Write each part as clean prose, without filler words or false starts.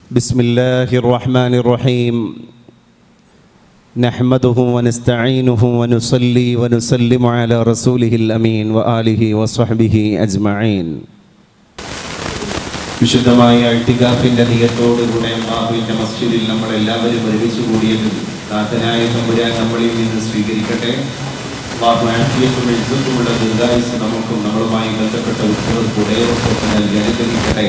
بسم الله الرحمن الرحيم نحمده ونستعينه ونصلي ونسلم على رسوله الأمين وآله وصحبه أجمعين. വിശുദ്ധമായ ഇഅ്തികാഫിന്റെ നിയത്തോടുകൂടെ അല്ലാഹുവിന്റെ മസ്ജിദിൽ നമ്മൾ എല്ലാവരും ഒരുമിച്ച് കൂടിയത് നാഥനായ തമ്പുരാൻ നമ്മളിൽ നിന്ന് സ്വീകരിക്കട്ടെ. അല്ലാഹു ആഫിയത്തും ഇസ്സത്തുമുള്ള ദീർഘായുസ്സ് നമുക്കും നമ്മളുമായി ബന്ധപ്പെട്ട ഉത്തരവ് നൽകി അനുഗ്രഹിക്കട്ടെ.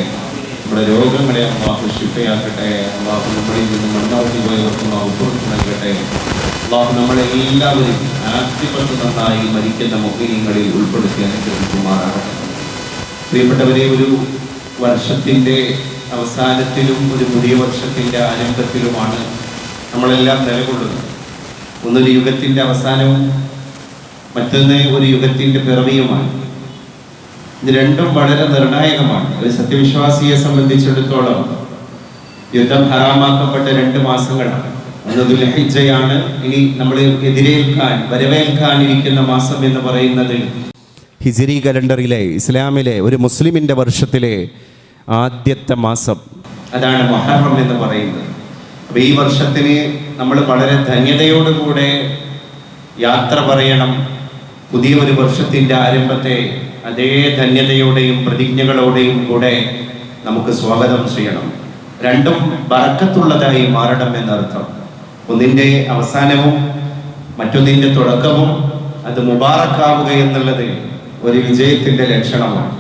നമ്മുടെ രോഗങ്ങളെ അല്ലാഹു ശിഫയാക്കട്ടെ. അല്ലാഹു നമ്മളിൽ നിന്ന് മണ്ണാക്കി പോയവർക്കും ഉപ്പുറത്ത് നൽകട്ടെ. അല്ലാഹു നമ്മളെല്ലാവരും ആക്തിപത്ത് നന്നായി മരിക്കുന്ന മുഅ്മിനീങ്ങളിൽ ഉൾപ്പെടുത്തി അനുഗ്രഹിക്കുമാറാകട്ടെ. പ്രിയപ്പെട്ടവരെ, ഒരു വർഷത്തിൻ്റെ അവസാനത്തിലും ഒരു പുതിയ വർഷത്തിൻ്റെ ആരംഭത്തിലുമാണ് നമ്മളെല്ലാം നിലകൊള്ളുന്നത്. ഒന്നൊരു യുഗത്തിൻ്റെ അവസാനവും മറ്റൊന്ന് ഒരു യുഗത്തിൻ്റെ പിറവിയുമാണ്. ഇത് രണ്ടും വളരെ നിർണായകമാണ്. ഒരു സത്യവിശ്വാസിയെ സംബന്ധിച്ചിടത്തോളം യുദ്ധം ഹറാമാക്കപ്പെട്ട 2 മാസങ്ങളാണ്. ഒന്ന് ദുൽഹിജ്ജയാണ്. ഇനി നമ്മൾ വരവേൽക്കാനിരിക്കുന്ന മാസം എന്ന് പറയുന്നത് ഹിജ്രി കലണ്ടറിലെ ഇസ്ലാമിലെ ഒരു മുസ്ലിമിൻ്റെ വർഷത്തിലെ ആദ്യത്തെ മാസം, അതാണ് മുഹറം എന്ന് പറയുന്നത്. അപ്പോൾ ഈ വർഷത്തിന് നമ്മൾ വളരെ ധന്യതയോടുകൂടെ യാത്ര പറയണം. പുതിയ ഒരു വർഷത്തിൻ്റെ ആരംഭത്തെ അതേ ധന്യതയോടെയും പ്രതിജ്ഞകളോടെയും കൂടെ നമുക്ക് സ്വാഗതം ചെയ്യണം. രണ്ടും ബറക്കത്തുള്ളതായി മാറണം എന്നർത്ഥം. ഒന്നിൻ്റെ അവസാനവും മറ്റൊന്നിൻ്റെ തുടക്കവും അത് മുബാറക്കാവുക എന്നുള്ളത് ഒരു വിജയത്തിൻ്റെ ലക്ഷണമാണ്.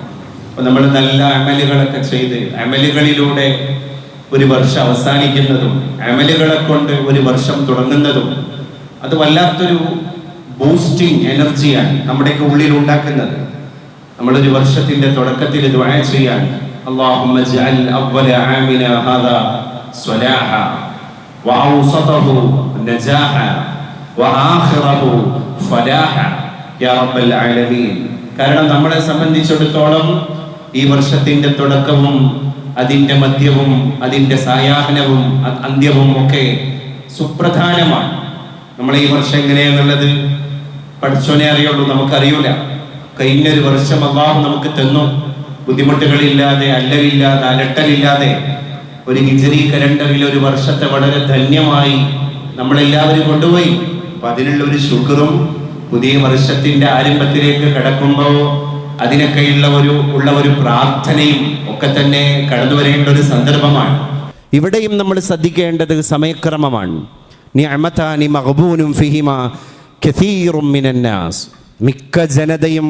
അപ്പോൾ നമ്മൾ നല്ല അമലുകളൊക്കെ ചെയ്ത് അമലുകളിലൂടെ ഒരു വർഷം അവസാനിക്കുന്നതും അമലുകളെ കൊണ്ട് ഒരു വർഷം തുടങ്ങുന്നതും അത് വല്ലാത്തൊരു ബൂസ്റ്റിംഗ് എനർജിയാണ് നമ്മുടെയൊക്കെ ഉള്ളിൽ ഉണ്ടാക്കുന്നത്. നമ്മളൊരു വർഷത്തിൻ്റെ തുടക്കത്തിൽ ദുആ ചെയ്യാൻ, അല്ലാഹുമ്മ ജഅൽ അവ്വല ആമിന ഹാദാ സ്വലാഹ വഔസതഹു നജാഹ വആഖിറഹു ഫലാഹ യാ റബ്ബൽ ആലമീൻ. കാരണം നമ്മളെ സംബന്ധിച്ചിടത്തോളം ഈ വർഷത്തിൻ്റെ തുടക്കവും അതിൻ്റെ മധ്യവും അതിൻ്റെ സായാഹ്നവും അന്ത്യവും ഒക്കെ സുപ്രധാനമാണ്. നമ്മളെ ഈ വർഷം എങ്ങനെയാന്നുള്ളത് പഠിച്ചോനെ അറിയുള്ളൂ, നമുക്കറിയൂല. കഴിഞ്ഞൊരു വർഷം അല്ലാഹു നമുക്ക് തന്നു, ബുദ്ധിമുട്ടുകളില്ലാതെ, അല്ലവില്ലാതെ, അലട്ടലില്ലാതെ. ഒരു ഹിജ്രി കലണ്ടറിൽ ഒരു വർഷത്തെ വളരെ ധന്യമായി നമ്മളെല്ലാവരും കൊണ്ടുപോയി. അപ്പം അതിനുള്ള ഒരു ശുക്റും പുതിയ വർഷത്തിൻ്റെ ആരംഭത്തിലേക്ക് കടക്കുമ്പോൾ അതിനൊക്കെയുള്ള ഒരു പ്രാർത്ഥനയും ഒക്കെ തന്നെ കടന്നു വരേണ്ട ഒരു സന്ദർഭമാണ്. ഇവിടെയും നമ്മൾ ശ്രദ്ധിക്കേണ്ടത് സമയക്രമമാണ്. നിഅമതാനി മഗ്ബൂനും ഫീഹിമാ കസീറും മിനന്നാസ്. മിക്ക ജനതയും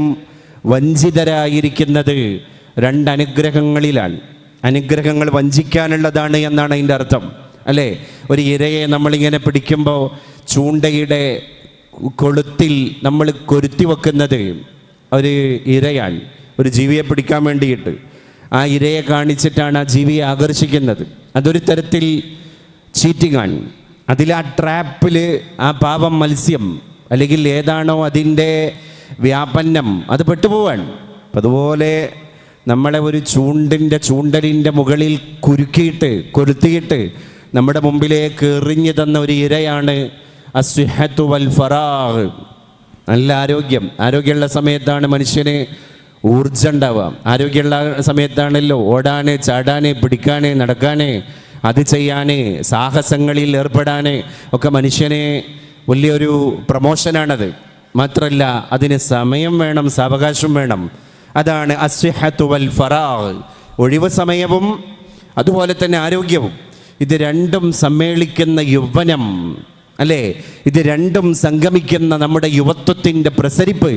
വഞ്ചിതരായിരിക്കുന്നത് 2 അനുഗ്രഹങ്ങളിലാണ്. അനുഗ്രഹങ്ങൾ വഞ്ചിക്കാനുള്ളതാണ് എന്നാണ് അതിൻ്റെ അർത്ഥം, അല്ലേ? ഒരു ഇരയെ നമ്മളിങ്ങനെ പിടിക്കുമ്പോൾ ചൂണ്ടയുടെ കൊളുത്തിൽ നമ്മൾ കൊരുത്തി വെക്കുന്നത് ഒരു ഇരയാണ്, ഒരു ജീവിയെ പിടിക്കാൻ വേണ്ടിയിട്ട്. ആ ഇരയെ കാണിച്ചിട്ടാണ് ആ ജീവിയെ ആകർഷിക്കുന്നത്. അതൊരു തരത്തിൽ ചീറ്റിംഗ് ആണ്. അതിൽ ആ ട്രാപ്പിൽ ആ പാവം മത്സ്യം അല്ലെങ്കിൽ ഏതാണോ അതിൻ്റെ വ്യാപന്നം അത് പെട്ടുപോവാൻ. അതുപോലെ നമ്മളെ ഒരു ചൂണ്ടലിൻ്റെ മുകളിൽ കൊരുത്തിയിട്ട് നമ്മുടെ മുമ്പിലേക്ക് എറിഞ്ഞു തന്ന ഒരു ഇരയാണ് അസ്വിഹത്തു വൽ ഫറാഗ്. നല്ല ആരോഗ്യമുള്ള സമയത്താണ് മനുഷ്യന് ഊർജ്ജം ഉണ്ടാവുക. ആരോഗ്യമുള്ള സമയത്താണല്ലോ ഓടാന്, ചാടാന്, പിടിക്കാന്, നടക്കാന്, അത് ചെയ്യാന്, സാഹസങ്ങളിൽ ഏർപ്പെടാന് ഒക്കെ മനുഷ്യന് വലിയൊരു പ്രമോഷനാണത്. മാത്രമല്ല അതിന് സമയം വേണം, സാവകാശം വേണം. അതാണ് അസ്വിഹത്തു വൽ ഫറാഗ്. ഒഴിവ് സമയവും അതുപോലെ തന്നെ ആരോഗ്യവും, ഇത് രണ്ടും സമ്മേളിക്കുന്ന യൗവനം, അല്ലേ? ഇത് രണ്ടും സംഗമിക്കുന്ന നമ്മുടെ യുവത്വത്തിൻ്റെ പ്രസരിപ്പ്.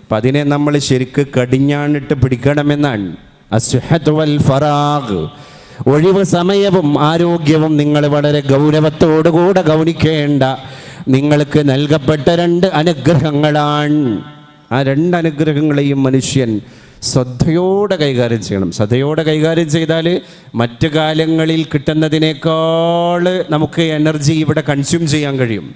അപ്പം അതിനെ നമ്മൾ ശരിക്ക് കടിഞ്ഞാണിട്ട് പിടിക്കണമെന്നാണ്. അസ്വിഹത്തു വൽ ഫറാഗ്, ഒഴിവ് സമയവും ആരോഗ്യവും നിങ്ങൾ വളരെ ഗൗരവത്തോടുകൂടെ ഗൗനിക്കേണ്ട നിങ്ങൾക്ക് നൽകപ്പെട്ട 2 അനുഗ്രഹങ്ങളാണ്. ആ 2 അനുഗ്രഹങ്ങളെയും മനുഷ്യൻ ശ്രദ്ധയോടെ കൈകാര്യം ചെയ്യണം. ശ്രദ്ധയോടെ കൈകാര്യം ചെയ്താൽ മറ്റു കാലങ്ങളിൽ കിട്ടുന്നതിനേക്കാൾ നമുക്ക് എനർജി ഇവിടെ കൺസ്യൂം ചെയ്യാൻ കഴിയും,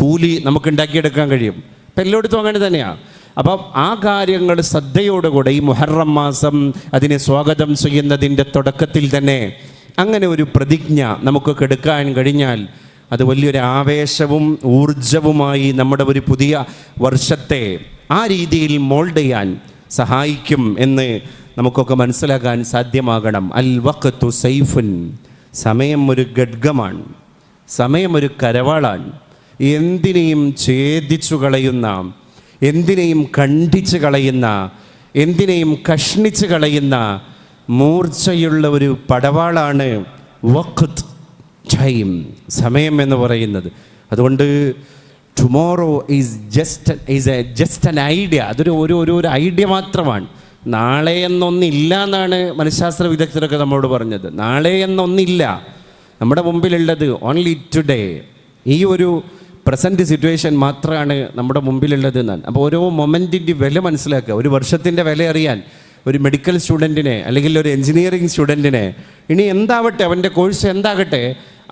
കൂലി നമുക്ക് ഉണ്ടാക്കിയെടുക്കാൻ കഴിയും. ഇപ്പം എല്ലായിടത്തും അങ്ങനെ തന്നെയാണ്. അപ്പം ആ കാര്യങ്ങൾ ശ്രദ്ധയോടുകൂടെ ഈ മുഹറം മാസം അതിനെ സ്വാഗതം ചെയ്യുന്നതിൻ്റെ തുടക്കത്തിൽ തന്നെ അങ്ങനെ ഒരു പ്രതിജ്ഞ നമുക്ക് കെടുക്കാൻ കഴിഞ്ഞാൽ അത് വലിയൊരു ആവേശവും ഊർജവുമായി നമ്മുടെ ഒരു പുതിയ വർഷത്തെ ആ രീതിയിൽ മോൾഡ് ചെയ്യാൻ സഹായിക്കും എന്ന് നമുക്കൊക്കെ മനസ്സിലാക്കാൻ സാധ്യമാകണം. അൽ വഖ്തു സൈഫുൻ, സമയം ഒരു ഖഡ്ഗമാണ്, സമയം ഒരു കരവാളാണ്. എന്തിനേയും ഛേദിച്ചു കളയുന്ന, എന്തിനേയും ഖണ്ഡിച്ച് കളയുന്ന, എന്തിനേയും കഷ്ണിച്ച് കളയുന്ന മൂർച്ചയുള്ള ഒരു പടവാളാണ് വഖ്ത്, ടൈം, സമയം എന്ന് പറയുന്നത്. അതുകൊണ്ട് tomorrow is just an idea. അതൊരു ഒരു ഐഡിയ മാത്രമാണ്. നാളെ എന്നൊന്നില്ല എന്നാണ് മനഃശാസ്ത്ര വിദഗ്ധരൊക്കെ നമ്മളോട് പറഞ്ഞത്. നാളെ എന്നൊന്നില്ല, നമ്മുടെ മുമ്പിലുള്ളത് ഓൺലി ടുഡേ. ഈ ഒരു പ്രസൻറ്റ് സിറ്റുവേഷൻ മാത്രമാണ് നമ്മുടെ മുമ്പിലുള്ളത് എന്നാണ്. അപ്പോൾ ഓരോ മൊമെൻറ്റിൻ്റെ വില മനസ്സിലാക്കുക. ഒരു വർഷത്തിൻ്റെ വില അറിയാൻ ഒരു മെഡിക്കൽ സ്റ്റുഡൻറ്റിനെ അല്ലെങ്കിൽ ഒരു എൻജിനീയറിംഗ് സ്റ്റുഡൻറ്റിനെ, ഇനി എന്താവട്ടെ അവൻ്റെ കോഴ്സ് എന്താകട്ടെ,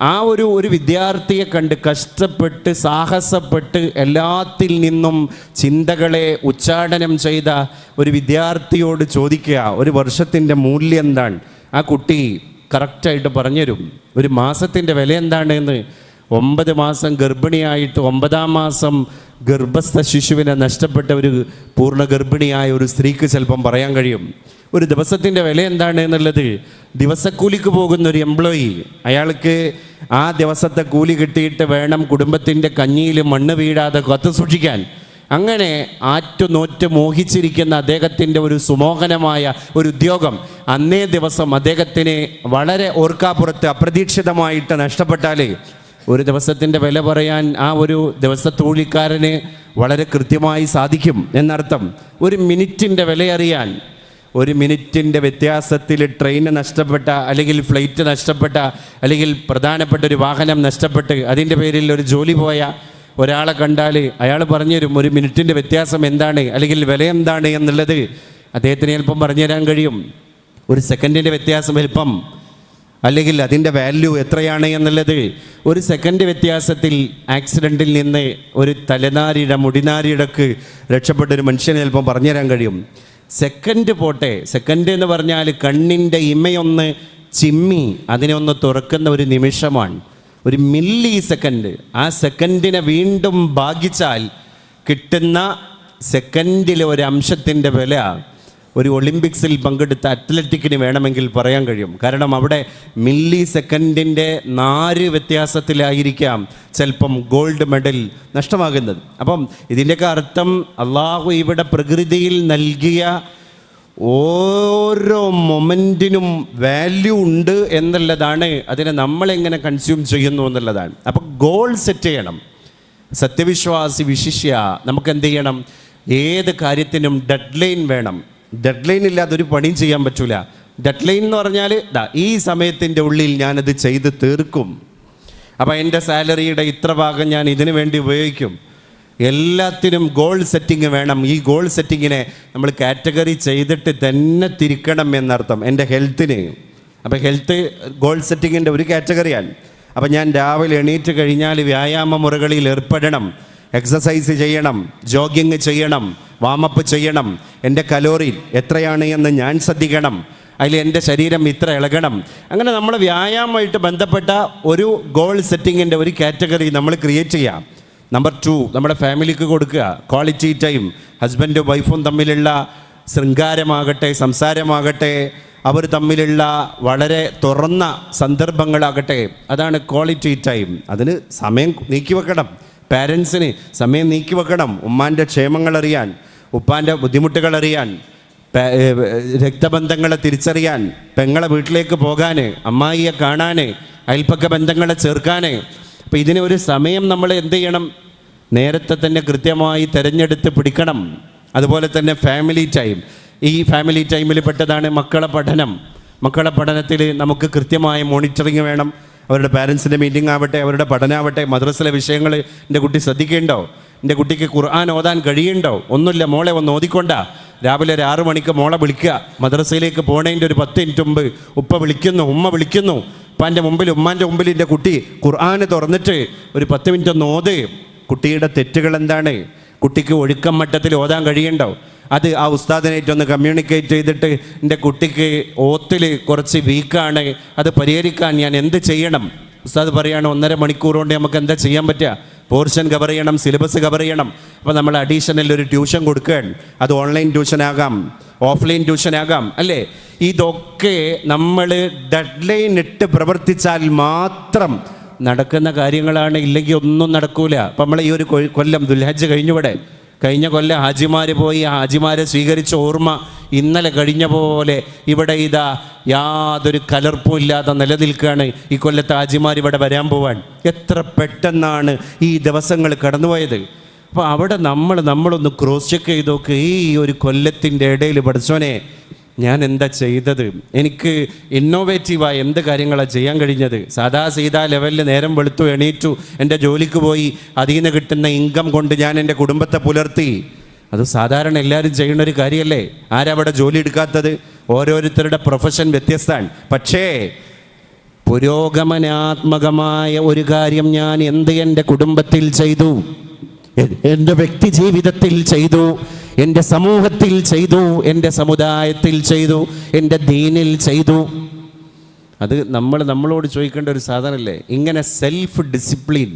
ആ ഒരു വിദ്യാർത്ഥിയെ കണ്ട് കഷ്ടപ്പെട്ട് സാഹസപ്പെട്ട് എല്ലാത്തിൽ നിന്നും ചിന്തകളെ ഉച്ചാടനം ചെയ്ത ഒരു വിദ്യാർത്ഥിയോട് ചോദിക്കുക ഒരു വർഷത്തിൻ്റെ മൂല്യം എന്താണ്, ആ കുട്ടി കറക്റ്റായിട്ട് പറഞ്ഞുതരും. ഒരു മാസത്തിൻ്റെ വില എന്താണ് എന്ന്. 9 മാസം ഗർഭിണിയായിട്ട് 9-ാം മാസം ഗർഭസ്ഥ ശിശുവിനെ നഷ്ടപ്പെട്ട ഒരു പൂർണ്ണ ഗർഭിണിയായ ഒരു സ്ത്രീക്ക് ചിലപ്പം പറയാൻ കഴിയും. ഒരു ദിവസത്തിൻ്റെ വില എന്താണ് എന്നുള്ളത്. ദിവസക്കൂലിക്ക് പോകുന്ന ഒരു എംപ്ലോയി, അയാൾക്ക് ആ ദിവസത്തെ കൂലി കിട്ടിയിട്ട് വേണം കുടുംബത്തിൻ്റെ കഞ്ഞിയിൽ മണ്ണ് വീഴാതെ കത്ത് സൂക്ഷിക്കാൻ. അങ്ങനെ ആറ്റുനോറ്റ് മോഹിച്ചിരിക്കുന്ന അദ്ദേഹത്തിൻ്റെ ഒരു സുമോഹനമായ ഒരു ഉദ്യോഗം അന്നേ ദിവസം അദ്ദേഹത്തിന് വളരെ ഓർക്കാപ്പുറത്ത് അപ്രതീക്ഷിതമായിട്ട് നഷ്ടപ്പെട്ടാൽ ഒരു ദിവസത്തിൻ്റെ വില പറയാൻ ആ ഒരു ദിവസത്തൂലിക്കാരന് വളരെ കൃത്യമായി സാധിക്കും എന്നർത്ഥം. ഒരു മിനിറ്റിൻ്റെ വില അറിയാൻ, ഒരു മിനിറ്റിൻ്റെ വ്യത്യാസത്തിൽ ട്രെയിന് നഷ്ടപ്പെട്ട, അല്ലെങ്കിൽ ഫ്ലൈറ്റ് നഷ്ടപ്പെട്ട, അല്ലെങ്കിൽ പ്രധാനപ്പെട്ട ഒരു വാഹനം നഷ്ടപ്പെട്ട് അതിൻ്റെ പേരിൽ ഒരു ജോലി പോയ ഒരാളെ കണ്ടാൽ അയാൾ പറഞ്ഞുതരും ഒരു മിനിറ്റിൻ്റെ വ്യത്യാസം എന്താണ്, അല്ലെങ്കിൽ വില എന്താണ് എന്നുള്ളത് അദ്ദേഹത്തിന് ചിലപ്പം പറഞ്ഞുതരാൻ കഴിയും. ഒരു സെക്കൻഡിൻ്റെ വ്യത്യാസം വലിപ്പം, അല്ലെങ്കിൽ അതിൻ്റെ വാല്യൂ എത്രയാണ് എന്നുള്ളത്. ഒരു സെക്കൻഡ് വ്യത്യാസത്തിൽ ആക്സിഡൻറ്റിൽ നിന്ന് ഒരു തലനാരിയുടെ മുടിനാരിയുടെക്ക് രക്ഷപ്പെട്ടൊരു മനുഷ്യനെ ചിലപ്പം പറഞ്ഞുതരാൻ കഴിയും. സെക്കൻഡ് പോട്ടെ, സെക്കൻഡ് എന്ന് പറഞ്ഞാൽ കണ്ണിൻ്റെ ഇമയൊന്ന് ചിമ്മി അതിനെ ഒന്ന് തുറക്കുന്ന ഒരു നിമിഷമാണ്, ഒരു മില്ലി സെക്കൻഡ്. ആ സെക്കൻഡിനെ വീണ്ടും ഭാഗിച്ചാൽ കിട്ടുന്ന സെക്കൻഡിലെ ഒരു അംശത്തിൻ്റെ വില ഒരു ഒളിമ്പിക്സിൽ പങ്കെടുത്ത അത്ലറ്റിക്കിന് വേണമെങ്കിൽ പറയാൻ കഴിയും. കാരണം അവിടെ മില്ലി സെക്കൻഡിൻ്റെ 4 വ്യത്യാസത്തിലായിരിക്കാം ചിലപ്പം ഗോൾഡ് മെഡൽ നഷ്ടമാകുന്നത്. അപ്പം ഇതിൻ്റെയൊക്കെ അർത്ഥം അള്ളാഹു ഇവിടെ പ്രകൃതിയിൽ നൽകിയ ഓരോ മൊമെൻറ്റിനും വാല്യൂ ഉണ്ട് എന്നുള്ളതാണ്. അതിനെ നമ്മളെങ്ങനെ കൺസ്യൂം ചെയ്യുന്നു എന്നുള്ളതാണ്. അപ്പം ഗോൾ സെറ്റ് ചെയ്യണം. സത്യവിശ്വാസി വിശിഷ്യ നമുക്ക് എന്ത് ചെയ്യണം? ഏത് കാര്യത്തിനും ഡെഡ് ലൈൻ വേണം. ഡെഡ് ലൈൻ ഇല്ലാതെ ഒരു പണിയും ചെയ്യാൻ പറ്റില്ല. ഡെഡ് ലൈൻ എന്ന് പറഞ്ഞാൽ ഈ സമയത്തിൻ്റെ ഉള്ളിൽ ഞാനത് ചെയ്ത് തീർക്കും. അപ്പോൾ എൻ്റെ സാലറിയുടെ ഇത്ര ഭാഗം ഞാൻ ഇതിനു വേണ്ടി ഉപയോഗിക്കും. എല്ലാത്തിനും ഗോൾ സെറ്റിംഗ് വേണം. ഈ ഗോൾ സെറ്റിങ്ങിനെ നമ്മൾ കാറ്റഗറി ചെയ്തിട്ട് തന്നെ തിരിക്കണം എന്നർത്ഥം. എൻ്റെ ഹെൽത്തിന്, അപ്പോൾ ഹെൽത്ത് ഗോൾ സെറ്റിങ്ങിൻ്റെ ഒരു കാറ്റഗറിയാണ്. അപ്പോൾ ഞാൻ രാവിലെ എണീറ്റ് കഴിഞ്ഞാൽ വ്യായാമ മുറകളിൽ ഏർപ്പെടണം, എക്സസൈസ് ചെയ്യണം, ജോഗിങ് ചെയ്യണം, വാമപ്പ് ചെയ്യണം. എൻ്റെ കലോറി എത്രയാണ് എന്ന് ഞാൻ ശ്രദ്ധിക്കണം. അതിൽ എൻ്റെ ശരീരം ഇത്ര ഇളകണം. അങ്ങനെ നമ്മൾ വ്യായാമമായിട്ട് ബന്ധപ്പെട്ട ഒരു ഗോൾ സെറ്റിങ്ങിൻ്റെ ഒരു കാറ്റഗറി നമ്മൾ ക്രിയേറ്റ് ചെയ്യാം. നമ്പർ 2, നമ്മുടെ ഫാമിലിക്ക് കൊടുക്കുക ക്വാളിറ്റി ടൈം. ഹസ്ബൻഡും വൈഫും തമ്മിലുള്ള ശൃംഗാരമാകട്ടെ, സംസാരമാകട്ടെ, അവർ തമ്മിലുള്ള വളരെ തുറന്ന സന്ദർഭങ്ങളാകട്ടെ, അതാണ് ക്വാളിറ്റി ടൈം. അതിന് സമയം നീക്കി വെക്കണം. പാരൻസിന് സമയം നീക്കി വെക്കണം. ഉമ്മാൻ്റെ ക്ഷേമങ്ങൾ അറിയാൻ, ഉപ്പാൻ്റെ ബുദ്ധിമുട്ടുകൾ അറിയാൻ, രക്തബന്ധങ്ങളെ തിരിച്ചറിയാൻ, പെങ്ങളെ വീട്ടിലേക്ക് പോകാൻ, അമ്മായിയെ കാണാൻ, അയൽപ്പക്ക ബന്ധങ്ങളെ ചേർക്കാൻ. അപ്പോൾ ഇതിന് ഒരു സമയം നമ്മൾ എന്ത് ചെയ്യണം? നേരത്തെ തന്നെ കൃത്യമായി തിരഞ്ഞെടുത്ത് പിടിക്കണം. അതുപോലെ തന്നെ ഫാമിലി ടൈം. ഈ ഫാമിലി ടൈമിൽ പെട്ടതാണ് മക്കളെ പഠനം. മക്കളെ പഠനത്തിൽ നമുക്ക് കൃത്യമായ മോണിറ്ററിങ് വേണം. അവരുടെ പാരൻസിൻ്റെ മീറ്റിംഗ് ആവട്ടെ, അവരുടെ പഠനമാവട്ടെ, മദ്രസയിലെ വിഷയങ്ങൾ എൻ്റെ കുട്ടി ശ്രദ്ധിക്കേണ്ടോ? എൻ്റെ കുട്ടിക്ക് ഖുർആൻ ഓതാൻ കഴിയുണ്ടോ? ഒന്നുമില്ല, മോളെ ഒന്ന് ഓതിക്കൊണ്ടാ. രാവിലെ ഒരു 6 മണിക്ക് മോളെ വിളിക്കുക. മദ്രസയിലേക്ക് പോണതിൻ്റെ ഒരു 10 മിനിറ്റ് മുമ്പ് ഉപ്പ വിളിക്കുന്നു, ഉമ്മ വിളിക്കുന്നു. ഉപ്പാൻ്റെ മുമ്പിൽ, ഉമ്മാൻ്റെ മുമ്പിൽ എൻ്റെ കുട്ടി ഖുർആൻ തുറന്നിട്ട് ഒരു 10 മിനിറ്റ് ഒന്ന് ഓത്. കുട്ടിയുടെ തെറ്റുകൾ എന്താണ്? കുട്ടിക്ക് ഒഴുക്കം മട്ടത്തിൽ ഓതാൻ കഴിയണ്ടോ? അത് ആ ഉസ്താദിനായിട്ടൊന്ന് കമ്മ്യൂണിക്കേറ്റ് ചെയ്തിട്ട് എൻ്റെ കുട്ടിക്ക് ഓത്തിൽ കുറച്ച് വീക്കാണ്, അത് പരിഹരിക്കാൻ ഞാൻ എന്ത് ചെയ്യണം? ഉസ്താദ് പറയുകയാണ് 1.5 മണിക്കൂർ കൊണ്ട് നമുക്ക് എന്താ ചെയ്യാൻ പറ്റുക? പോർഷൻ കവർ ചെയ്യണം, സിലബസ് കവർ ചെയ്യണം. അപ്പോൾ നമ്മൾ അഡീഷണൽ ഒരു ട്യൂഷൻ കൊടുക്കുകയാണ്. അത് ഓൺലൈൻ ട്യൂഷൻ ആകാം, ഓഫ്ലൈൻ ട്യൂഷനാകാം, അല്ലേ? ഇതൊക്കെ നമ്മൾ ഡെഡ് ലൈൻ ഇട്ട് പ്രവർത്തിച്ചാൽ മാത്രം നടക്കുന്ന കാര്യങ്ങളാണ്, ഇല്ലെങ്കിൽ ഒന്നും നടക്കൂല. അപ്പം നമ്മൾ ഈ ഒരു കൊല്ലം ദുൽഹജ്ജ് കഴിഞ്ഞ കൊല്ലം ഹാജിമാർ പോയി, ഹാജിമാരെ സ്വീകരിച്ച ഓർമ്മ ഇന്നലെ കഴിഞ്ഞ പോലെ ഇവിടെ ഇതാ യാതൊരു കലർപ്പും ഇല്ലാതെ നിലനിൽക്കുകയാണ്. ഈ കൊല്ലത്തെ ഹാജിമാർ ഇവിടെ വരാൻ പോവാൻ. എത്ര പെട്ടെന്നാണ് ഈ ദിവസങ്ങൾ കടന്നുപോയത്. അപ്പോൾ അവിടെ നമ്മളൊന്ന് ക്രോസ് ചെക്ക് ചെയ്ത് നോക്ക്. ഈ ഒരു കൊല്ലത്തിൻ്റെ ഇടയിൽ പഠിച്ചോനെ ഞാൻ എന്താ ചെയ്തത്, എനിക്ക് ഇന്നോവേറ്റീവായ എന്ത് കാര്യങ്ങളാണ് ചെയ്യാൻ കഴിഞ്ഞത്. സീതാ ലെവലിൽ നേരം വെളുത്തു എണീറ്റു, എൻ്റെ ജോലിക്ക് പോയി, അതിൽ നിന്ന് കിട്ടുന്ന ഇൻകം കൊണ്ട് ഞാൻ എൻ്റെ കുടുംബത്തെ പുലർത്തി. അത് സാധാരണ എല്ലാവരും ചെയ്യുന്നൊരു കാര്യമല്ലേ? ആരവിടെ ജോലി എടുക്കാത്തത്? ഓരോരുത്തരുടെ പ്രൊഫഷൻ വ്യത്യസ്തമാണ്. പക്ഷേ പുരോഗമനാത്മകമായ ഒരു കാര്യം ഞാൻ എൻ്റെ കുടുംബത്തിൽ ചെയ്തു, എൻ്റെ വ്യക്തി ജീവിതത്തിൽ ചെയ്തു, എൻ്റെ സമൂഹത്തിൽ ചെയ്തു, എൻ്റെ സമുദായത്തിൽ ചെയ്തു, എൻ്റെ ദീനിൽ ചെയ്തു. അത് നമ്മളോട് ചോദിക്കേണ്ട ഒരു സാധനമല്ലേ? ഇങ്ങനെ സെൽഫ് ഡിസിപ്ലിൻ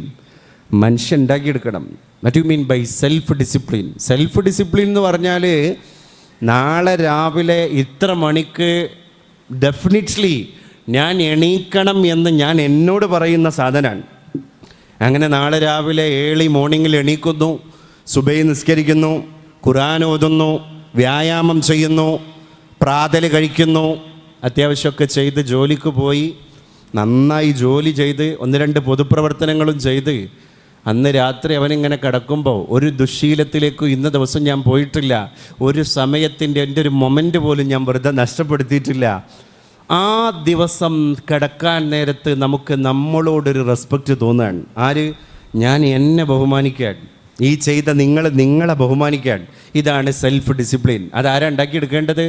മനുഷ്യൻ ഉണ്ടാക്കിയെടുക്കണം. What you mean by self discipline? Self discipline എന്ന് പറഞ്ഞാൽ നാളെ രാവിലെ ഇത്ര മണിക്ക് ഡെഫിനിറ്റ്ലി ഞാൻ എണീക്കണം എന്ന് ഞാൻ എന്നോട് പറയുന്ന സാധനമാണ്. അങ്ങനെ നാളെ രാവിലെ ഏർലി മോർണിംഗിൽ എണീക്കുന്നു, സുബഹി നിസ്കരിക്കുന്നു, ഖുർആൻ ഓതുന്നു, വ്യായാമം ചെയ്യുന്നു, പ്രാതൽ കഴിക്കുന്നു, അത്യാവശ്യമൊക്കെ ചെയ്ത് ജോലിക്ക് പോയി, നന്നായി ജോലി ചെയ്ത് 1-2 പൊതുപ്രവർത്തനങ്ങളും ചെയ്ത് അന്ന് രാത്രി അവനിങ്ങനെ കിടക്കുമ്പോൾ ഒരു ദുശ്ശീലത്തിലേക്ക് ഇന്ന ദിവസം ഞാൻ പോയിട്ടില്ല, ഒരു സമയത്തിൻ്റെ എൻ്റെ ഒരു മൊമെൻ്റ് പോലും ഞാൻ വെറുതെ നഷ്ടപ്പെടുത്തിയിട്ടില്ല. ആ ദിവസം കിടക്കാൻ നേരത്ത് നമുക്ക് നമ്മളോടൊരു റെസ്പെക്റ്റ് തോന്നുകയാണ്. ആര്? ഞാൻ എന്നെ ബഹുമാനിക്കാൻ, ഈ ചെയ്ത നിങ്ങളെ ബഹുമാനിക്കാൻ. ഇതാണ് സെൽഫ് ഡിസിപ്ലിൻ. അതാരാ ഉണ്ടാക്കിയെടുക്കേണ്ടത്?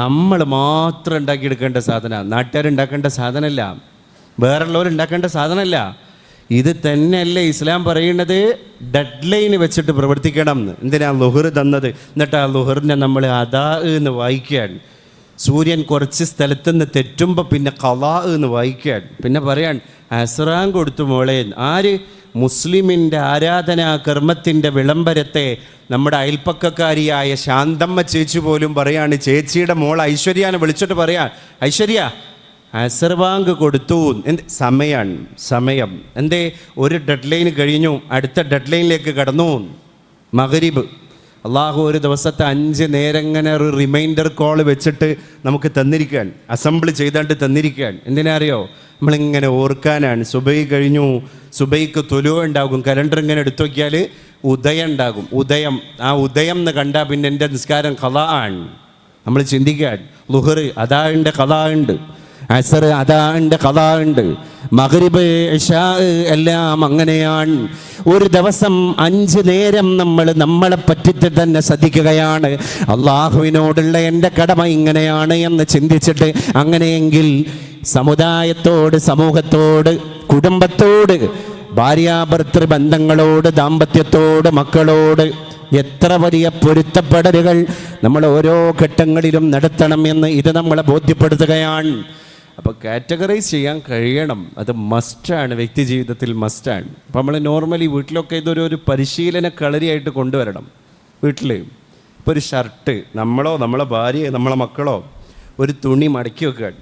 നമ്മൾ മാത്രം ഉണ്ടാക്കിയെടുക്കേണ്ട സാധനമാണ്. നാട്ടുകാരുണ്ടാക്കേണ്ട സാധനമല്ല, വേറുള്ളവരുണ്ടാക്കേണ്ട സാധനമല്ല. ഇത് തന്നെയല്ലേ ഇസ്ലാം പറയുന്നത്? ഡെഡ് ലൈൻ വെച്ചിട്ട് പ്രവർത്തിക്കണം എന്ന്. എന്തിനാ ലുഹർ തന്നത്? എന്നിട്ട് ആ ലുഹറിനെ നമ്മൾ അദാ എന്ന് വായിക്കുകയാണ്. സൂര്യൻ കുറച്ച് സ്ഥലത്തുനിന്ന് തെറ്റുമ്പോൾ പിന്നെ ഖളാ എന്ന് വായിക്കുകയാണ്. പിന്നെ പറയാൻ അസ്റാൻ കൊടുത്തു മോളെ. ആര്? മുസ്ലിമിൻ്റെ ആരാധനാ കർമ്മത്തിൻ്റെ വിളംബരത്തെ നമ്മുടെ അയൽപ്പക്കക്കാരിയായ ശാന്തമ്മ ചേച്ചി പോലും പറയാണ്. ചേച്ചിയുടെ മോൾ ഐശ്വര്യാനെ വിളിച്ചിട്ട് പറയാൻ, ഐശ്വര്യ അസർ ബാങ്ക് കൊടുത്തു. സമയം എന്തേ? ഒരു ഡെഡ് ലൈൻ കഴിഞ്ഞു, അടുത്ത ഡെഡ് ലൈനിലേക്ക് കടന്നു. മഗ്രിബ്. അള്ളാഹു ഒരു ദിവസത്തെ 5 നേരം ഇങ്ങനെ ഒരു റിമൈൻഡർ കോൾ വെച്ചിട്ട് നമുക്ക് തന്നിരിക്കുകയാണ്, അസംബിൾ ചെയ്താണ്ട് തന്നിരിക്കുകയാണ്. എന്തിനാ അറിയോ? നമ്മളിങ്ങനെ ഓർക്കാനാണ്. സുബഹി കഴിഞ്ഞു, സുബഹിക്ക് തൊലു ഉണ്ടാകും. കലണ്ടർ ഇങ്ങനെ എടുത്തു നോക്കിയാൽ ഉദയം ഉണ്ടാകും. ആ ഉദയം എന്ന് കണ്ടാൽ പിന്നെ എൻ്റെ നിസ്കാരം ഖളാ ആണ്. നമ്മൾ ചിന്തിക്കാൻ, ളുഹർ അതാ ഉണ്ട്, ഖളാ ഉണ്ട്, അസർ അതാ ഉണ്ട്, ഖളാ ഉണ്ട്, മഗ്രിബ് ഇശാ എല്ലാം അങ്ങനെയാണ്. ഒരു ദിവസം 5 നേരം നമ്മളെ പറ്റിയിട്ട് തന്നെ ശ്രദ്ധിക്കുകയാണ്. അള്ളാഹുവിനോടുള്ള എൻ്റെ കടമ ഇങ്ങനെയാണ് എന്ന് ചിന്തിച്ചിട്ട്, അങ്ങനെയെങ്കിൽ സമുദായത്തോട്, സമൂഹത്തോട്, കുടുംബത്തോട്, ഭാര്യാഭർത്തൃ ബന്ധങ്ങളോട്, ദാമ്പത്യത്തോട്, മക്കളോട് എത്ര വലിയ പൊരുത്തപ്പെടലുകൾ നമ്മൾ ഓരോ ഘട്ടങ്ങളിലും നടത്തണം എന്ന് ഇത് നമ്മളെ ബോധ്യപ്പെടുത്തുകയാണ്. അപ്പോൾ കാറ്റഗറൈസ് ചെയ്യാൻ കഴിയണം, അത് മസ്റ്റാണ്, വ്യക്തി ജീവിതത്തിൽ മസ്റ്റാണ്. അപ്പോൾ നമ്മൾ നോർമലി വീട്ടിലൊക്കെ ഇതൊരു പരിശീലന കളരിയായിട്ട് കൊണ്ടുവരണം. വീട്ടിൽ ഇപ്പോൾ ഒരു ഷർട്ട്, നമ്മളെ ഭാര്യ, നമ്മളെ മക്കളോ ഒരു തുണി മടക്കി വെക്കുകയാണ്.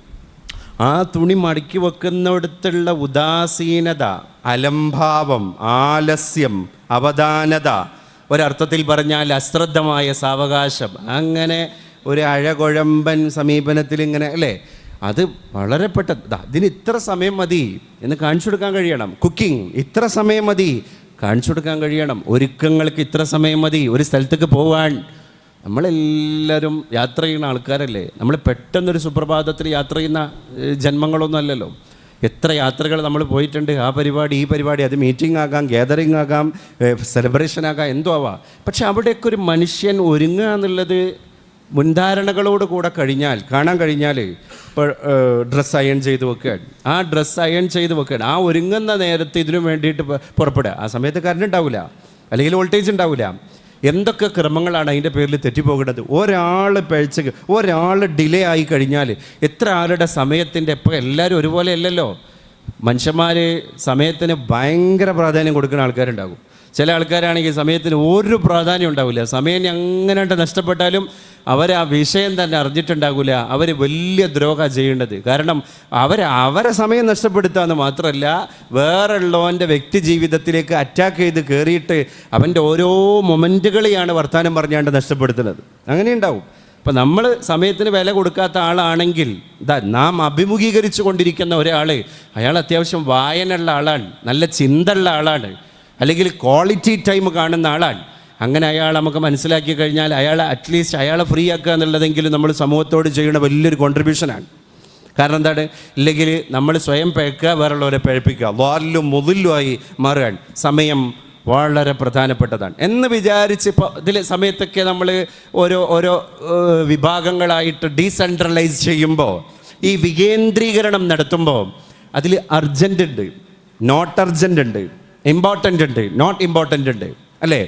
ആ തുണി മടക്കി വെക്കുന്നിടത്തുള്ള ഉദാസീനത, അലംഭാവം, ആലസ്യം, അവധാനത, ഒരർത്ഥത്തിൽ പറഞ്ഞാൽ അശ്രദ്ധമായ സാവകാശം, അങ്ങനെ ഒരു അഴകുഴമ്പൻ സമീപനത്തിൽ ഇങ്ങനെ അല്ലേ, അത് വളരെ പെട്ടെന്ന് ഇതിന് ഇത്ര സമയം മതി എന്ന് കാണിച്ചു കൊടുക്കാൻ കഴിയണം. കുക്കിംഗ് ഇത്ര സമയം മതി കാണിച്ചു കൊടുക്കാൻ കഴിയണം. ഒരുക്കങ്ങൾക്ക് ഇത്ര സമയം മതി. ഒരു സ്ഥലത്തേക്ക് പോവാൻ നമ്മളെല്ലാവരും യാത്ര ചെയ്യുന്ന ആൾക്കാരല്ലേ. നമ്മൾ പെട്ടെന്നൊരു സുപ്രഭാതത്തിൽ യാത്ര ചെയ്യുന്ന ജന്മങ്ങളൊന്നും അല്ലല്ലോ. എത്ര യാത്രകൾ നമ്മൾ പോയിട്ടുണ്ട്. ആ പരിപാടി, ഈ പരിപാടി, അത് മീറ്റിംഗ് ആകാം, ഗ്യാതറിംഗ് ആകാം, സെലിബ്രേഷൻ ആകാം, എന്തോ ആവാം. പക്ഷെ അവിടെയൊക്കെ ഒരു മനുഷ്യൻ ഒരുങ്ങുക എന്നുള്ളത് മുൻധാരണകളോട് കൂടെ കാണാൻ കഴിഞ്ഞാൽ, ഇപ്പോൾ ഡ്രസ്സ് അയൺ ചെയ്ത് വെക്കുകയാണ്. ആ ഡ്രസ്സ് അയൺ ചെയ്ത് വെക്കുകയാണ്. ആ ഒരുങ്ങുന്ന നേരത്തെ ഇതിനു വേണ്ടിയിട്ട് പുറപ്പെടുക. ആ സമയത്ത് കറണ്ട് ഉണ്ടാവില്ല, അല്ലെങ്കിൽ വോൾട്ടേജ് ഉണ്ടാവില്ല. എന്തൊക്കെ ക്രമങ്ങളാണ് അതിൻ്റെ പേരിൽ തെറ്റിപ്പോകുന്നത്. ഒരാൾ ഡിലേ ആയി കഴിഞ്ഞാൽ എത്ര ആളുടെ സമയത്തിൻ്റെ, ഇപ്പോൾ എല്ലാവരും ഒരുപോലെ അല്ലല്ലോ. മനുഷ്യന്മാർ സമയത്തിന് ഭയങ്കര പ്രാധാന്യം കൊടുക്കുന്ന ആൾക്കാരുണ്ടാകും. ചില ആൾക്കാരാണെങ്കിൽ സമയത്തിന് ഒരു പ്രാധാന്യം ഉണ്ടാവില്ല. സമയം അങ്ങനെ നഷ്ടപ്പെട്ടാലും അവർ ആ വിഷയം തന്നെ അറിഞ്ഞിട്ടുണ്ടാകില്ല. അവർ വലിയ ദ്രോഹം ചെയ്യേണ്ടത്. കാരണം അവരെ സമയം നഷ്ടപ്പെടുത്താമെന്ന് മാത്രമല്ല, വേറുള്ളവൻ്റെ വ്യക്തി ജീവിതത്തിലേക്ക് അറ്റാക്ക് ചെയ്ത് കയറിയിട്ട് അവൻ്റെ ഓരോ മൊമെൻറ്റുകളെയാണ് വർത്തമാനം പറഞ്ഞാണ്ട് നഷ്ടപ്പെടുത്തുന്നത്. അങ്ങനെ ഉണ്ടാവും. അപ്പം നമ്മൾ സമയത്തിന് വില കൊടുക്കാത്ത ആളാണെങ്കിൽ നാം അഭിമുഖീകരിച്ചു കൊണ്ടിരിക്കുന്ന ഒരാൾ, അയാൾ അത്യാവശ്യം വായനയുള്ള ആളാണ്, നല്ല ചിന്തയുള്ള ആളാണ്, അല്ലെങ്കിൽ ക്വാളിറ്റി ടൈം കാണുന്ന ആളാണ്. അങ്ങനെ അയാൾ നമുക്ക് മനസ്സിലാക്കി കഴിഞ്ഞാൽ അറ്റ്ലീസ്റ്റ് അയാളെ ഫ്രീ ആക്കുക എന്നുള്ളതെങ്കിലും നമ്മൾ സമൂഹത്തോട് ചെയ്യുന്ന വലിയൊരു കോൺട്രിബ്യൂഷനാണ്. കാരണം എന്താണ്? ഇല്ലെങ്കിൽ നമ്മൾ സ്വയം പഴക്കുക, വേറുള്ളവരെ പഴപ്പിക്കുക, വാലും മുതലുമായി മാറുകയാണ്. സമയം വളരെ പ്രധാനപ്പെട്ടതാണ് എന്ന് വിചാരിച്ച് ഇപ്പോൾ ഇതിൽ സമയത്തൊക്കെ നമ്മൾ ഓരോ വിഭാഗങ്ങളായിട്ട് ഡീസെൻട്രലൈസ് ചെയ്യുമ്പോൾ, ഈ വികേന്ദ്രീകരണം നടത്തുമ്പോൾ അതിൽ അർജൻ്റ് ഉണ്ട്, നോട്ട് അർജൻ്റ് ഉണ്ട്, ഇമ്പോർട്ടൻ്റ് ഉണ്ട്, നോട്ട് ഇമ്പോർട്ടൻ്റ് ഉണ്ട്, അല്ലേ?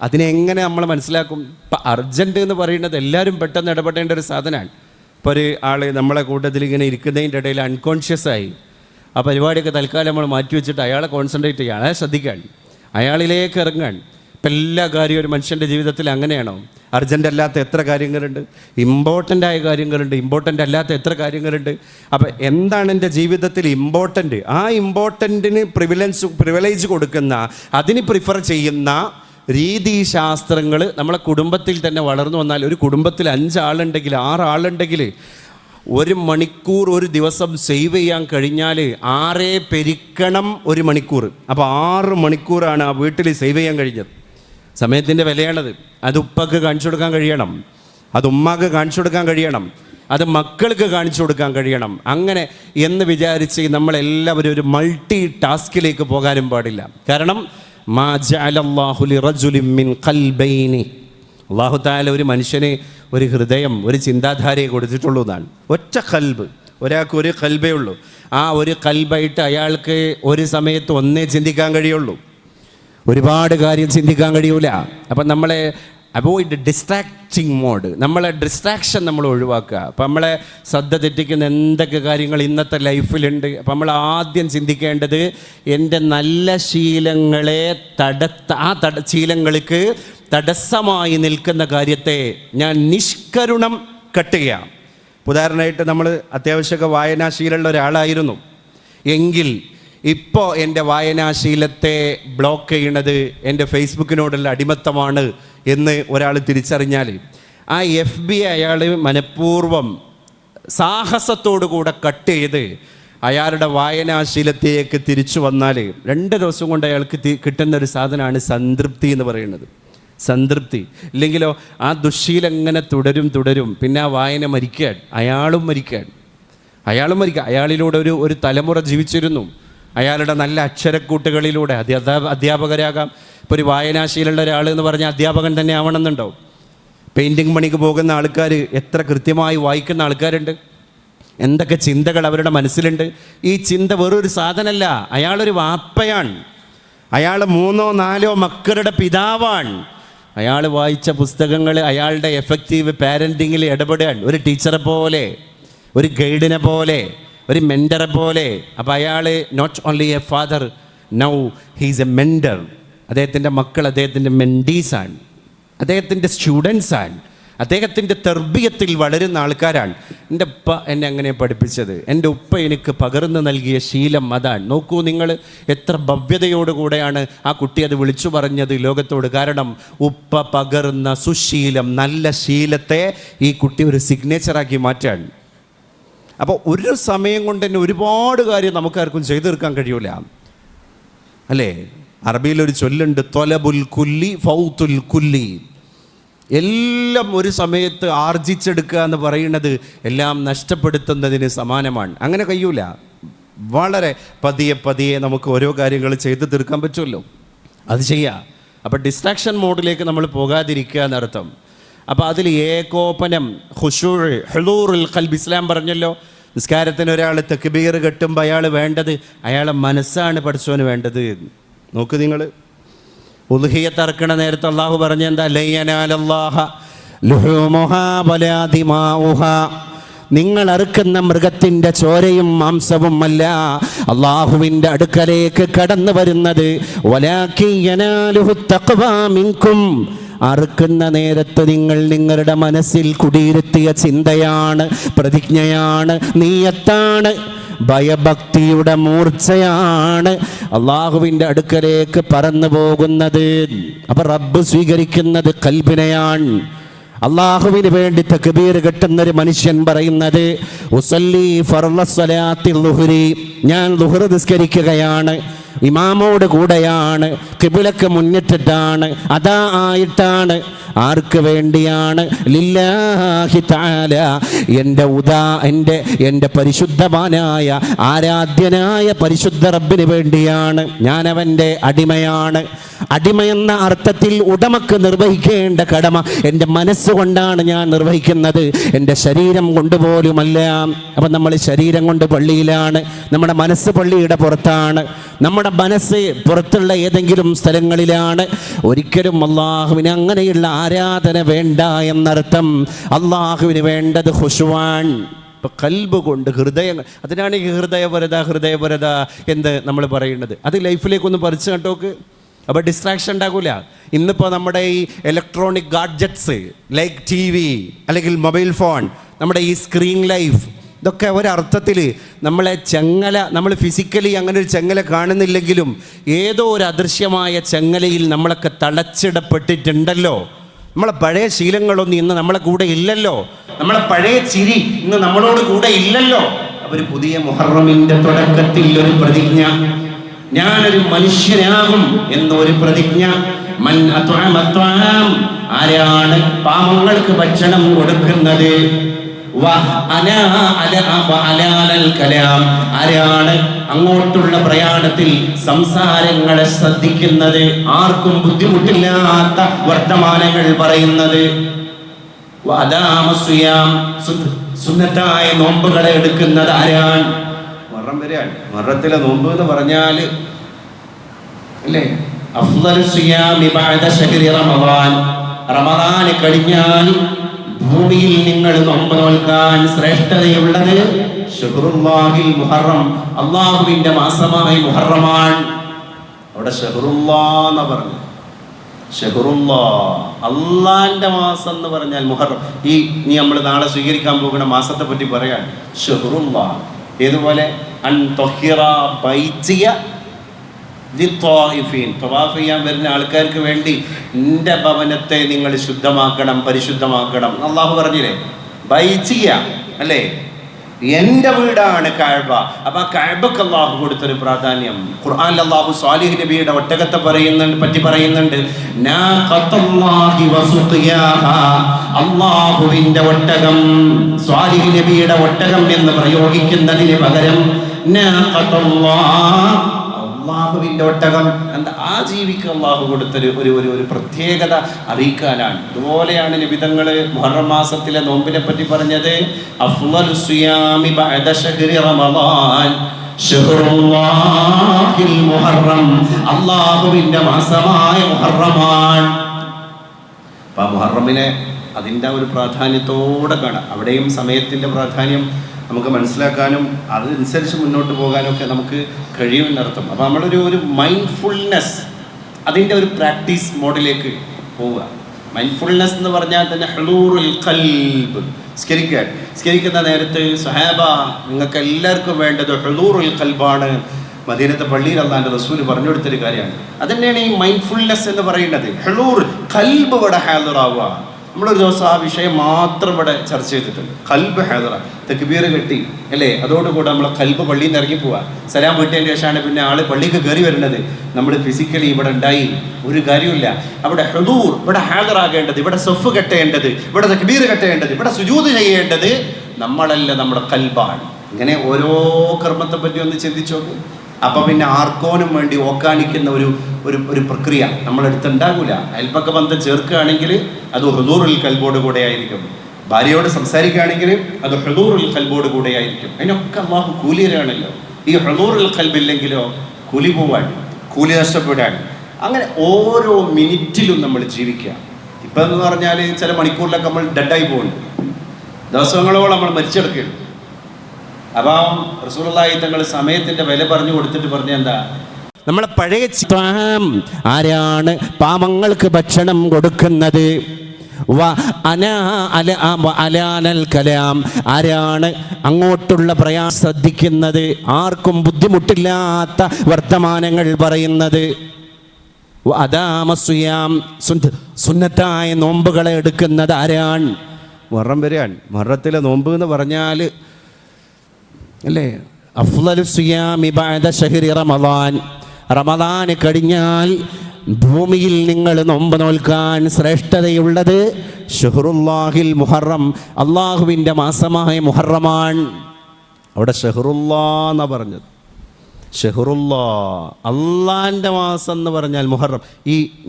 അതിനെങ്ങനെ നമ്മൾ മനസ്സിലാക്കും? ഇപ്പം അർജൻറ്റ് എന്ന് പറയുന്നത് എല്ലാവരും പെട്ടെന്ന് ഇടപെടേണ്ട ഒരു സാധനമാണ്. ഇപ്പോൾ ഒരു ആൾ നമ്മളെ കൂട്ടത്തിൽ ഇങ്ങനെ ഇരിക്കുന്നതിൻ്റെ ഇടയിൽ അൺകോൺഷ്യസ് ആയി, ആ പരിപാടിയൊക്കെ തൽക്കാലം നമ്മൾ മാറ്റി വെച്ചിട്ട് അയാളെ കോൺസെൻട്രേറ്റ് ചെയ്യുക, അയാളെ ശ്രദ്ധിക്കാൻ, അയാളിലേക്ക് ഇറങ്ങാൻ. ഇപ്പം എല്ലാ കാര്യവും ഒരു മനുഷ്യൻ്റെ ജീവിതത്തിൽ അങ്ങനെയാണോ? അർജൻ്റ് അല്ലാത്ത എത്ര കാര്യങ്ങളുണ്ട്, ഇമ്പോർട്ടൻ്റ് ആയ കാര്യങ്ങളുണ്ട്, ഇമ്പോർട്ടൻ്റ് അല്ലാത്ത എത്ര കാര്യങ്ങളുണ്ട്. അപ്പം എന്താണ് എൻ്റെ ജീവിതത്തിൽ ഇമ്പോർട്ടൻ്റ്? ആ ഇമ്പോർട്ടൻറ്റിന് പ്രിവിലേജ് കൊടുക്കുന്ന, അതിന് പ്രിഫർ ചെയ്യുന്ന രീതിശാസ്ത്രങ്ങൾ നമ്മളെ കുടുംബത്തിൽ തന്നെ വളർന്നു വന്നാൽ, ഒരു കുടുംബത്തിൽ 5 ആളുണ്ടെങ്കിൽ 6 ആളുണ്ടെങ്കിൽ 1 മണിക്കൂർ ഒരു ദിവസം സേവ് ചെയ്യാൻ കഴിഞ്ഞാൽ 6 പെരുക്കണം 1 മണിക്കൂർ. അപ്പോൾ 6 മണിക്കൂറാണ് ആ വീട്ടിൽ സേവ് ചെയ്യാൻ കഴിഞ്ഞത്. സമയത്തിൻ്റെ വിലയാണത്. അത് ഉപ്പക്ക് കാണിച്ചു കൊടുക്കാൻ കഴിയണം, അത് ഉമ്മാക്ക് കാണിച്ചു കൊടുക്കാൻ കഴിയണം, അത് മക്കൾക്ക് കാണിച്ചു കൊടുക്കാൻ കഴിയണം. അങ്ങനെ എന്ന് വിചാരിച്ച് നമ്മളെല്ലാവരും ഒരു മൾട്ടി ടാസ്കിലേക്ക് പോകാനും പാടില്ല. കാരണം മാ ജഅലല്ലാഹു ലിറജുലിൻ മിൻ ഖൽബൈനി, അല്ലാഹു തആല ഒരു മനുഷ്യന് ഒരു ഹൃദയം, ഒരു ചിന്താധാരയെ കൊടുത്തിട്ടുള്ളൂ എന്നാണ്. ഒറ്റ ഖൽബ്, ഒരാൾക്ക് ഒരു ഖൽബേ ഉള്ളൂ. ആ ഒരു ഖൽബായിട്ട് അയാൾക്ക് ഒരു സമയത്ത് ഒന്നേ ചിന്തിക്കാൻ കഴിയുള്ളൂ, ഒരുപാട് കാര്യം ചിന്തിക്കാൻ കഴിയൂല. അപ്പം നമ്മളെ അവോയ്ഡ് ഡിസ്ട്രാക്റ്റിംഗ് മോഡ്, നമ്മളെ ഡിസ്ട്രാക്ഷൻ നമ്മൾ ഒഴിവാക്കുക. അപ്പം നമ്മളെ ശ്രദ്ധ തെറ്റിക്കുന്ന എന്തൊക്കെ കാര്യങ്ങൾ ഇന്നത്തെ ലൈഫിലുണ്ട്. അപ്പം നമ്മൾ ആദ്യം ചിന്തിക്കേണ്ടത് എൻ്റെ നല്ല ശീലങ്ങളെ ശീലങ്ങൾക്ക് തടസ്സമായി നിൽക്കുന്ന കാര്യത്തെ ഞാൻ നിഷ്കരുണം കട്ട് ചെയ്യാം. ഉദാഹരണമായിട്ട് നമ്മൾ അത്യാവശ്യമൊക്കെ വായനാശീലമുള്ള ഒരാളായിരുന്നു എങ്കിൽ ഇപ്പോൾ എൻ്റെ വായനാശീലത്തെ ബ്ലോക്ക് ചെയ്യണത് എൻ്റെ ഫേസ്ബുക്കിനോടുള്ള അടിമത്തമാണ് എന്ന് ഒരാൾ തിരിച്ചറിഞ്ഞാൽ, ആ FB അയാൾ മനഃപൂർവ്വം സാഹസത്തോടു കൂടെ കട്ട് ചെയ്ത് അയാളുടെ വായനാശീലത്തേക്ക് തിരിച്ചു വന്നാൽ 2 ദിവസം കൊണ്ട് അയാൾക്ക് കിട്ടുന്ന ഒരു സാധനമാണ് സംതൃപ്തി എന്ന് പറയുന്നത്. സംതൃപ്തി ഇല്ലെങ്കിലോ ആ ദുശ്ശീലം ഇങ്ങനെ തുടരും. പിന്നെ ആ വായന മരിക്കാൻ, അയാളും മരിക്കാൻ. അയാളിലൂടെ ഒരു തലമുറ ജീവിച്ചിരുന്നു. അയാളുടെ നല്ല അക്ഷരക്കൂട്ടുകളിലൂടെ അധ്യാപകരാകാം. ഇപ്പോൾ ഒരു വായനാശീലമുള്ള ഒരാൾ എന്ന് പറഞ്ഞാൽ അധ്യാപകൻ തന്നെ ആവണമെന്നുണ്ടോ? പെയിൻറ്റിങ് പണിക്ക് പോകുന്ന ആൾക്കാർ എത്ര കൃത്യമായി വായിക്കുന്ന ആൾക്കാരുണ്ട്, എന്തൊക്കെ ചിന്തകൾ അവരുടെ മനസ്സിലുണ്ട്. ഈ ചിന്ത വേറൊരു സാധനമല്ല, അയാളൊരു വാപ്പയാണ്, അയാൾ 3-4 മക്കളുടെ പിതാവാണ്. അയാൾ വായിച്ച പുസ്തകങ്ങൾ അയാളുടെ എഫക്റ്റീവ് പാരൻറ്റിങ്ങിൽ ഇടപെടാൻ, ഒരു ടീച്ചറെ പോലെ, ഒരു ഗൈഡിനെ പോലെ, ഒരു മെൻറ്ററെ പോലെ. അപ്പോൾ അയാൾ not only a father, now he's a mentor. അദ്ദേഹത്തിൻ്റെ മക്കൾ അദ്ദേഹത്തിൻ്റെ മെൻറ്റീസാണ്, അദ്ദേഹത്തിൻ്റെ സ്റ്റുഡൻസാണ്, അദ്ദേഹത്തിൻ്റെ തർബിയത്തിൽ വളരുന്ന ആൾക്കാരാണ്. എൻ്റെ ഉപ്പ എന്നെ അങ്ങനെ പഠിപ്പിച്ചത്, എൻ്റെ ഉപ്പ എനിക്ക് പകർന്നു നൽകിയ ശീലം അതാണ്. നോക്കൂ നിങ്ങൾ, എത്ര ഭവ്യതയോടുകൂടെയാണ് ആ കുട്ടി അത് വിളിച്ചു പറഞ്ഞത് ലോകത്തോട്. കാരണം ഉപ്പ പകർന്ന സുശീലം, നല്ല ശീലത്തെ ഈ കുട്ടി ഒരു സിഗ്നേച്ചറാക്കി മാറ്റാൻ. അപ്പോൾ ഒരു സമയം കൊണ്ട് തന്നെ ഒരുപാട് കാര്യം നമുക്കാർക്കും ചെയ്തു തീർക്കാൻ കഴിയൂല, അല്ലേ? അറബിയിലൊരു ചൊല്ലുണ്ട്, തൊലബുൽ കുല്ലി ഫൗത്തുൽ കുല്ലി. എല്ലാം ഒരു സമയത്ത് ആർജിച്ചെടുക്കുക എന്ന് പറയുന്നത് എല്ലാം നഷ്ടപ്പെടുത്തുന്നതിന് സമാനമാണ്. അങ്ങനെ കഴിയൂല. വളരെ പതിയെ നമുക്ക് ഓരോ കാര്യങ്ങൾ ചെയ്തു തീർക്കാൻ പറ്റുമല്ലോ, അത് ചെയ്യാം. അപ്പോൾ ഡിസ്ട്രാക്ഷൻ മോഡിലേക്ക് നമ്മൾ പോകാതിരിക്കുക എന്നർത്ഥം. അപ്പോൾ അതിൽ ഏകോപനം, ഖുശൂഉ, ഹുളൂറുൽ ഖൽബ്, ഇസ്ലാം പറഞ്ഞല്ലോ. നിസ്കാരത്തിന് ഒരാൾ തക്ബീർ കെട്ടുമ്പോൾ അയാൾ വേണ്ടത്, അയാളെ മനസ്സാണ് പഠിച്ചവന് വേണ്ടത്. നോക്ക് നിങ്ങൾ, ഉദ്ഹിയ്യത്ത് അറക്കണ നേരത്തെ അള്ളാഹു പറഞ്ഞ എന്താ? ലൻ യനാലല്ലാഹ ലുഹൂമുഹാ വലാ ദിമാഉഹാ. നിങ്ങൾ അറുക്കുന്ന മൃഗത്തിൻ്റെ ചോരയും മാംസവും അല്ല അള്ളാഹുവിൻ്റെ അടുക്കലേക്ക് കടന്നു വരുന്നത്. വലാകിൻ യനാലുഹു തഖ്വാ മിൻകും, അറുക്കുന്ന നേരത്ത് നിങ്ങൾ നിങ്ങളുടെ മനസ്സിൽ കുടിയിരുത്തിയ ചിന്തയാണ്, പ്രതിജ്ഞയാണ്, നീയത്താണ്, ഭയഭക്തിയുടെ മൂർച്ചയാണ് അള്ളാഹുവിൻ്റെ അടുക്കലേക്ക് പറന്നു പോകുന്നത്. അപ്പൊ റബ്ബ് സ്വീകരിക്കുന്നത് ഖൽബിനെയാണ്. അള്ളാഹുവിന് വേണ്ടി തക്ബീർ കെട്ടുന്നൊരു മനുഷ്യൻ പറയുന്നത് ഉസല്ലി ഫർള സ്വലാത്തി ളുഹ്രി, ഞാൻ ളുഹ്ർ നിസ്കരിക്കുകയാണ്, ഇമാമോട് കൂടെയാണ്, ഖിബ്ലക്ക് മുന്നിട്ടിട്ടാണ്, അതാ ആയിട്ടാണ്. ആർക്ക് വേണ്ടിയാണ്? ലില്ലാഹി തആല, എൻ്റെ പരിശുദ്ധവാനായ ആരാധ്യനായ പരിശുദ്ധ റബ്ബിന് വേണ്ടിയാണ്. ഞാൻ അവൻ്റെ അടിമയാണ്. അടിമയെന്ന അർത്ഥത്തിൽ ഉടമക്ക് നിർവഹിക്കേണ്ട കടമ എൻ്റെ മനസ്സുകൊണ്ടാണ് ഞാൻ നിർവഹിക്കുന്നത്, എൻ്റെ ശരീരം കൊണ്ടുപോലുമല്ല. അപ്പം നമ്മൾ ശരീരം കൊണ്ട് പള്ളിയിലാണ്, നമ്മുടെ മനസ്സ് പള്ളിയുടെ പുറത്താണ്, നമ്മുടെ മനസ്സ് പുറത്തുള്ള ഏതെങ്കിലും സ്ഥലങ്ങളിലാണ്. ഒരിക്കലും അള്ളാഹുവിന് അങ്ങനെയുള്ള ആരാധന വേണ്ട എന്നർത്ഥം. അള്ളാഹുവിന് വേണ്ടത് ഖുശുവാൻ. ഇപ്പം കൽബ് കൊണ്ട് ഹൃദയം, അതിനാണ് ഈ ഹൃദയപരത എന്ന് നമ്മൾ പറയുന്നത്. അത് ലൈഫിലേക്കൊന്ന് പറിച്ചു കേട്ടോക്ക്, അപ്പോൾ ഡിസ്ട്രാക്ഷൻ ഉണ്ടാകില്ല. ഇന്നിപ്പോൾ നമ്മുടെ ഈ ഇലക്ട്രോണിക് ഗാഡ്ജറ്റ്സ് ലൈക്ക് TV അല്ലെങ്കിൽ മൊബൈൽ ഫോൺ, നമ്മുടെ ഈ സ്ക്രീൻ ലൈഫ്, ഇതൊക്കെ ഒരർത്ഥത്തിൽ നമ്മളെ ചെങ്ങല, നമ്മൾ ഫിസിക്കലി അങ്ങനെ ഒരു ചെങ്ങല കാണുന്നില്ലെങ്കിലും ഏതോ ഒരു അദൃശ്യമായ ചെങ്ങലയിൽ നമ്മളൊക്കെ തളച്ചിടപ്പെട്ടിട്ടുണ്ടല്ലോ. നമ്മളെ പഴയ ശീലങ്ങളൊന്നും ഇന്ന് നമ്മളെ കൂടെ ഇല്ലല്ലോ, നമ്മളെ പഴയ ചിരി ഇന്ന് നമ്മളോട് കൂടെ ഇല്ലല്ലോ. അവർ പുതിയ മുഹറമിൻ്റെ തുടക്കത്തിൽ ഒരു പ്രതിജ്ഞ, ഞാനൊരു മനുഷ്യനാകും എന്നൊരു പ്രതിജ്ഞ. മൻ അത്അമ അത്അം, ആരാണ് പാവങ്ങൾക്ക് ഭക്ഷണം കൊടുക്കുന്നത്, ആരാണ് അങ്ങോട്ടുള്ള പ്രയാണത്തിൽ സംസാരങ്ങളെ ശ്രദ്ധിക്കുന്നത്, ആർക്കും ബുദ്ധിമുട്ടില്ലാത്ത വർത്തമാനങ്ങൾ പറയുന്നത്, സുന്നത്തായ നോമ്പുകളെ എടുക്കുന്നത് ആരാണ്? മറം വരെയാണ്. മറത്തിലെ നോമ്പ് എന്ന് പറഞ്ഞാൽ അല്ലേ, അഫ്ളലു സിയാമി ബഅദ ശഹ്രി റമളാൻ, റമളാൻ കഴിഞ്ഞാൽ ഭൂമിയിൽ നിങ്ങൾ നോമ്പ് നോൽക്കാൻ ശ്രേഷ്ഠതയുള്ളത് ശഹ്റുല്ലാഹിൽ മുഹറം, അള്ളാഹുവിൻ്റെ മാസമായ മുഹറമാണ്. അവിടെ ഷഹ്റുല്ലാ എന്ന് പറഞ്ഞു, ഷഹ്റുല്ലാ അള്ളാന്റെ മാസം എന്ന് പറഞ്ഞാൽ മുഹറം. നീ നമ്മൾ നാളെ സ്വീകരിക്കാൻ പോകുന്ന മാസത്തെ പറ്റി പറയാൻ ഷഹ്റുല്ലാ. ഏതുപോലെ അൻ ത്വഹിറ ബൈതിയ ലിത്വാഇഫീൻ, തവാഫ് ചെയ്യാൻ വരുന്ന ആൾക്കാർക്ക് വേണ്ടി എൻ്റെ ഭവനത്തെ നിങ്ങൾ ശുദ്ധമാക്കണം, പരിശുദ്ധമാക്കണം. അള്ളാഹു പറഞ്ഞില്ലേ, ബൈതിയ അല്ലേ, എൻ്റെ വീടാണ് കഅബ. അപ്പൊ കഅബക്ക് അള്ളാഹു കൊടുത്തൊരു പ്രാധാന്യം. ഖുർആനിൽ അള്ളാഹു സ്വാലിഹ് നബിയുടെ ഒട്ടകത്തെ പറ്റി പറയുന്നുണ്ട്. നാഖത്തുല്ലാഹി വസുഖിയാഹാ, അള്ളാഹുവിൻ്റെ ഒട്ടകം, സ്വാലിഹ് നബിയുടെ ഒട്ടകം എന്ന് പ്രയോഗിക്കുന്നതിന് പകരം നാഖത്തുല്ലാഹ്, അള്ളാഹുവിൻ്റെ ഒട്ടകം. എന്താ ആ ജീവിക്ക് അള്ളാഹു കൊടുത്തൊരു ഒരു പ്രത്യേകത അറിയിക്കാനാണ്. ഇതുപോലെയാണ് നബിതങ്ങൾ മുഹറം മാസത്തിലെ നോമ്പിനെ പറ്റി പറഞ്ഞത്. അഫ്ളലു സിയാമി ബഅദ ശഹ്രി റമളാൻ ശഹ്റുല്ലാഹിൽ മുഹറം, അള്ളാഹുവിൻ്റെ മാസമായ മുഹറമാണ്. അപ്പം മുഹറമിനെ അതിൻ്റെ ഒരു പ്രാധാന്യത്തോടെ കാണാം. അവിടെയും സമയത്തിൻ്റെ പ്രാധാന്യം നമുക്ക് മനസ്സിലാക്കാനും അതനുസരിച്ച് മുന്നോട്ട് പോകാനും ഒക്കെ നമുക്ക് കഴിയുമെന്നർത്ഥം. അപ്പോൾ നമ്മളൊരു മൈൻഡ്ഫുൾനെസ്, അതിൻ്റെ ഒരു പ്രാക്ടീസ് മോഡിലേക്ക് പോവുക. മൈൻഡ്ഫുൾനെസ് എന്ന് പറഞ്ഞാൽ തന്നെ ഹുളൂറുൽ ഖൽബ്, സ്കരിക്കുന്ന നേരത്ത് സഹാബ, നിങ്ങൾക്ക് എല്ലാവർക്കും വേണ്ടത് ഹുളൂറുൽ ഖൽബാണ്. മദീനത്തെ പള്ളിയിൽ അല്ലാഹുവിൻ്റെ റസൂൽ പറഞ്ഞു കൊടുത്തൊരു കാര്യമാണ്. അതന്നെയാണ് ഈ മൈൻഡ്ഫുൾനെസ് എന്ന് പറയുന്നത്. ഹുളൂർ ഖൽബ് ഇവിടെ ഹാദിറാവുക. നമ്മളൊരു ദിവസം ആ വിഷയം മാത്രം ഇവിടെ ചർച്ച ചെയ്തിട്ടുണ്ട്. ഖൽബ് ഹാദിറ, തക്ബീർ കെട്ടി അല്ലേ, അതോടുകൂടെ നമ്മളെ ഖൽബ് പള്ളിയിൽ നിന്ന് ഇറങ്ങി പോവുക. സലാം വീട്ടിയതിൻ്റെ ശേഷമാണ് പിന്നെ ആൾ പള്ളിക്ക് കയറി വരുന്നത്. നമ്മൾ ഫിസിക്കലി ഇവിടെ ഉണ്ടായി ഒരു കാര്യമില്ല. അവിടെ ഹുദൂർ, ഇവിടെ ഹാദിറാകേണ്ടത്, ഇവിടെ സഫ് കെട്ടേണ്ടത്, ഇവിടെ തക്ബീർ കെട്ടേണ്ടത്, ഇവിടെ സുജൂദ് ചെയ്യേണ്ടത് നമ്മളല്ല, നമ്മുടെ ഖൽബാണ്. ഇങ്ങനെ ഓരോ കർമ്മത്തെ പറ്റി ഒന്ന് ചിന്തിച്ചു നോക്ക്. അപ്പം പിന്നെ ആർക്കോനും വേണ്ടി ഓക്കാനിക്കുന്ന ഒരു പ്രക്രിയ നമ്മളെടുത്തുണ്ടാകില്ല. അയൽപ്പക്ക ബന്ധം ചേർക്കുകയാണെങ്കിൽ അത് ഹുദൂറുൽ ഖൽബോട് കൂടെ ആയിരിക്കും. ഭാര്യയോട് സംസാരിക്കുകയാണെങ്കിൽ അത് ഹുദൂറുൽ ഖൽബോട് കൂടെ ആയിരിക്കും. അതിനൊക്കെ അള്ളാഹു കൂലി തരാണല്ലോ. ഈ ഹുദൂറുൽ ഖൽബില്ലെങ്കിലോ കൂലി പോവാൻ, കൂലി നഷ്ടപ്പെടാൻ. അങ്ങനെ ഓരോ മിനിറ്റിലും നമ്മൾ ജീവിക്കുക. ഇപ്പം എന്ന് പറഞ്ഞാൽ ചില മണിക്കൂറിലൊക്കെ നമ്മൾ ഡെഡായി പോകുന്നുണ്ട്. ദിവസങ്ങളോളം നമ്മൾ മരിച്ചെടുക്കുകയാണ്. അപ്പം റസൂലുള്ളാഹി തങ്ങൾ സമയത്തിൻ്റെ വില പറഞ്ഞു കൊടുത്തിട്ട് പറഞ്ഞ എന്താ, നമ്മളെ പഴയ ആരാണ് പാവങ്ങൾക്ക് ഭക്ഷണം കൊടുക്കുന്നത്, കലാം ആരാണ് അങ്ങോട്ടുള്ള പ്രയാസം ശ്രദ്ധിക്കുന്നത്, ആർക്കും ബുദ്ധിമുട്ടില്ലാത്ത വർത്തമാനങ്ങൾ പറയുന്നത്, അദാമസുയാം സുന്നത്തായ നോമ്പുകളെ എടുക്കുന്നത് ആരാണ്. മുഹറം വരികയാണ്. മുഹറത്തിലെ നോമ്പ് എന്ന് പറഞ്ഞാൽ അല്ലേ അഫ്ളലു സിയാമി ബഅദ ശഹ്രി റമളാൻ, റമളാൻ കഴിഞ്ഞാൽ ഭൂമിയിൽ നിങ്ങൾ നോമ്പ് നോൽക്കാൻ ശ്രേഷ്ഠതയുള്ളത് ഷഹ്റുല്ലാഹിൽ മുഹറം, അള്ളാഹുവിൻ്റെ മാസമായ മുഹറമാണ്. അവിടെ ഷഹ്റുല്ലാ എന്നാ പറഞ്ഞത്. ഷഹ്റുല്ലാ അള്ളാൻ്റെ മാസം എന്ന് പറഞ്ഞാൽ മുഹറം.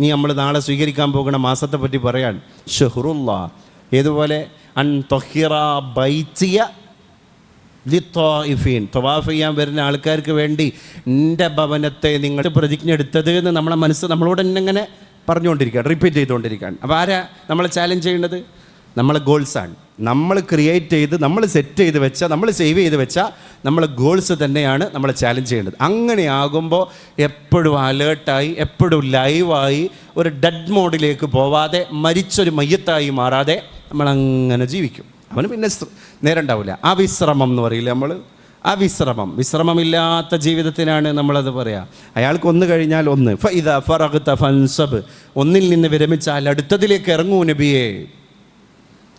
നീ നമ്മൾ നാളെ സ്വീകരിക്കാൻ പോകുന്ന മാസത്തെ പറ്റി പറയാൻ ഷഹ്റുല്ലാ. ഏതുപോലെ അൻ തൊഹിറ ബൈത്തിയ ലിത്വാഇഫീൻ, തവാഫ് ചെയ്യാൻ വരുന്ന ആൾക്കാർക്ക് വേണ്ടി എൻ്റെ ഭവനത്തെ നിങ്ങൾ പ്രതിജ്ഞ എടുത്തത് എന്ന് നമ്മളെ മനസ്സ് നമ്മളോട് തന്നെ ഇങ്ങനെ പറഞ്ഞുകൊണ്ടിരിക്കുകയാണ്, റിപ്പീറ്റ് ചെയ്തുകൊണ്ടിരിക്കുകയാണ്. അപ്പോൾ ആരാ നമ്മളെ ചാലഞ്ച് ചെയ്യേണ്ടത്? നമ്മളെ ഗോൾസാണ്. നമ്മൾ ക്രിയേറ്റ് ചെയ്ത് നമ്മൾ സെറ്റ് ചെയ്ത് വെച്ച, നമ്മൾ സേവ് ചെയ്ത് വെച്ച നമ്മളെ ഗോൾസ് തന്നെയാണ് നമ്മളെ ചാലഞ്ച് ചെയ്യേണ്ടത്. അങ്ങനെ ആകുമ്പോൾ എപ്പോഴും അലേർട്ടായി, എപ്പോഴും ലൈവായി, ഒരു ഡെഡ് മോഡിലേക്ക് പോവാതെ, മരിച്ചൊരു മയ്യത്തായി മാറാതെ നമ്മളങ്ങനെ ജീവിക്കും. അവന് പിന്നെ നേരം ഉണ്ടാവില്ല. അവിശ്രമം എന്ന് പറയില്ല നമ്മൾ, വിശ്രമമില്ലാത്ത ജീവിതത്തിനാണ് നമ്മളത് പറയാം. അയാൾക്ക് ഒന്ന് കഴിഞ്ഞാൽ ഒന്ന്, ഫഇദാ ഫറഗ്ത ഫൻസബ്, ഒന്നിൽ നിന്ന് വിരമിച്ചാൽ അടുത്തതിലേക്ക് ഇറങ്ങൂ നബിയേ.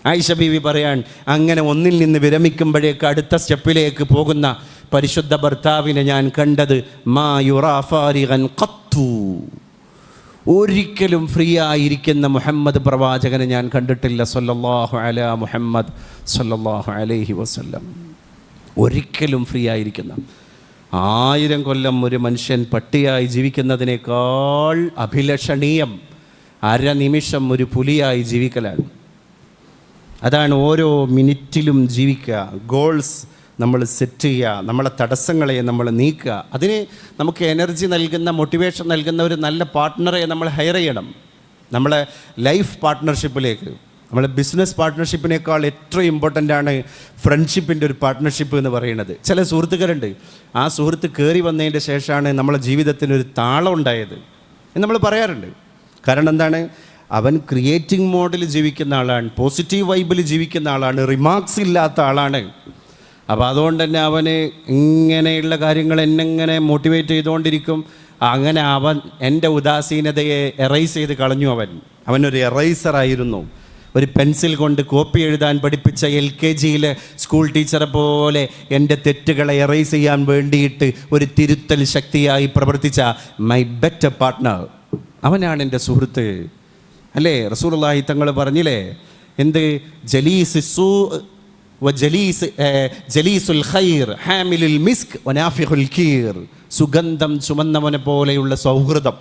ആയിഷ ബീവി പറയാൻ, അങ്ങനെ ഒന്നിൽ നിന്ന് വിരമിക്കുമ്പോഴേക്ക് അടുത്ത സ്റ്റെപ്പിലേക്ക് പോകുന്ന പരിശുദ്ധ ഭർത്താവിനെ ഞാൻ കണ്ടത് മാ യുറാ ഫാരിഗൻ ഖത്തു, ഒരിക്കലും ഫ്രീ ആയിരിക്കുന്ന മുഹമ്മദ് പ്രവാചകനെ ഞാൻ കണ്ടിട്ടില്ല. സല്ലല്ലാഹു അലാ മുഹമ്മദ് സല്ലല്ലാഹു അലൈഹി വസല്ലം. ഒരിക്കലും ഫ്രീ ആയിരിക്കുന്ന, 1000 കൊല്ലം ഒരു മനുഷ്യൻ പട്ടിയായി ജീവിക്കുന്നതിനേക്കാൾ അഭിലഷണീയം അരനിമിഷം ഒരു പുലിയായി ജീവിക്കലാണ്. അതാണ് ഓരോ മിനിറ്റിലും ജീവിക്കുക, ഗോൾസ് നമ്മൾ സെറ്റ് ചെയ്യുക, നമ്മളെ തടസ്സങ്ങളെ നമ്മൾ നീക്കുക. അതിന് നമുക്ക് എനർജി നൽകുന്ന, മോട്ടിവേഷൻ നൽകുന്ന ഒരു നല്ല പാർട്ട്ണറെ നമ്മൾ ഹയർ ചെയ്യണം. നമ്മളെ ലൈഫ് പാർട്ട്ണർഷിപ്പിലേക്ക്, നമ്മളെ ബിസിനസ് പാർട്ട്ണർഷിപ്പിനേക്കാൾ ഏറ്റവും ഇമ്പോർട്ടൻ്റ് ആണ് ഫ്രണ്ട്ഷിപ്പിൻ്റെ ഒരു പാർട്ട്ണർഷിപ്പ് എന്ന് പറയുന്നത്. ചില സുഹൃത്തുക്കളുണ്ട്, ആ സുഹൃത്ത് കയറി വന്നതിൻ്റെ ശേഷമാണ് നമ്മളെ ജീവിതത്തിനൊരു താളം ഉണ്ടായത് എന്ന് നമ്മൾ പറയാറുണ്ട്. കാരണം എന്താണ്? അവൻ ക്രിയേറ്റിംഗ് മോഡിൽ ജീവിക്കുന്ന ആളാണ്, പോസിറ്റീവ് വൈബിൽ ജീവിക്കുന്ന ആളാണ്, റിമാർക്സ് ഇല്ലാത്ത ആളാണ്. അപ്പോൾ അതുകൊണ്ട് തന്നെ അവന് ഇങ്ങനെയുള്ള കാര്യങ്ങൾ എന്നെങ്ങനെ മോട്ടിവേറ്റ് ചെയ്തുകൊണ്ടിരിക്കും. അങ്ങനെ അവൻ എൻ്റെ ഉദാസീനതയെ എറൈസ് ചെയ്ത് കളഞ്ഞു. അവനൊരു എറൈസറായിരുന്നു. ഒരു പെൻസിൽ കൊണ്ട് കോപ്പി എഴുതാൻ പഠിപ്പിച്ച LKGയിലെ സ്കൂൾ ടീച്ചറെ പോലെ എൻ്റെ തെറ്റുകളെ എറൈസ് ചെയ്യാൻ വേണ്ടിയിട്ട് ഒരു തിരുത്തൽ ശക്തിയായി പ്രവർത്തിച്ച മൈ ബെറ്റർ പാർട്ട്ണർ, അവനാണ് എൻ്റെ സുഹൃത്ത്. അല്ലേ? റസൂലുള്ളാഹി തങ്ങൾ പറഞ്ഞില്ലേ, എന്ത് ജലീസുൽ ഖൈർ ഹാമിലുൽ മിസ്ക് വനാഫിഖുൽ കീർ, സുഗന്ധം ചുമന്നവനെ പോലെയുള്ള സൗഹൃദം.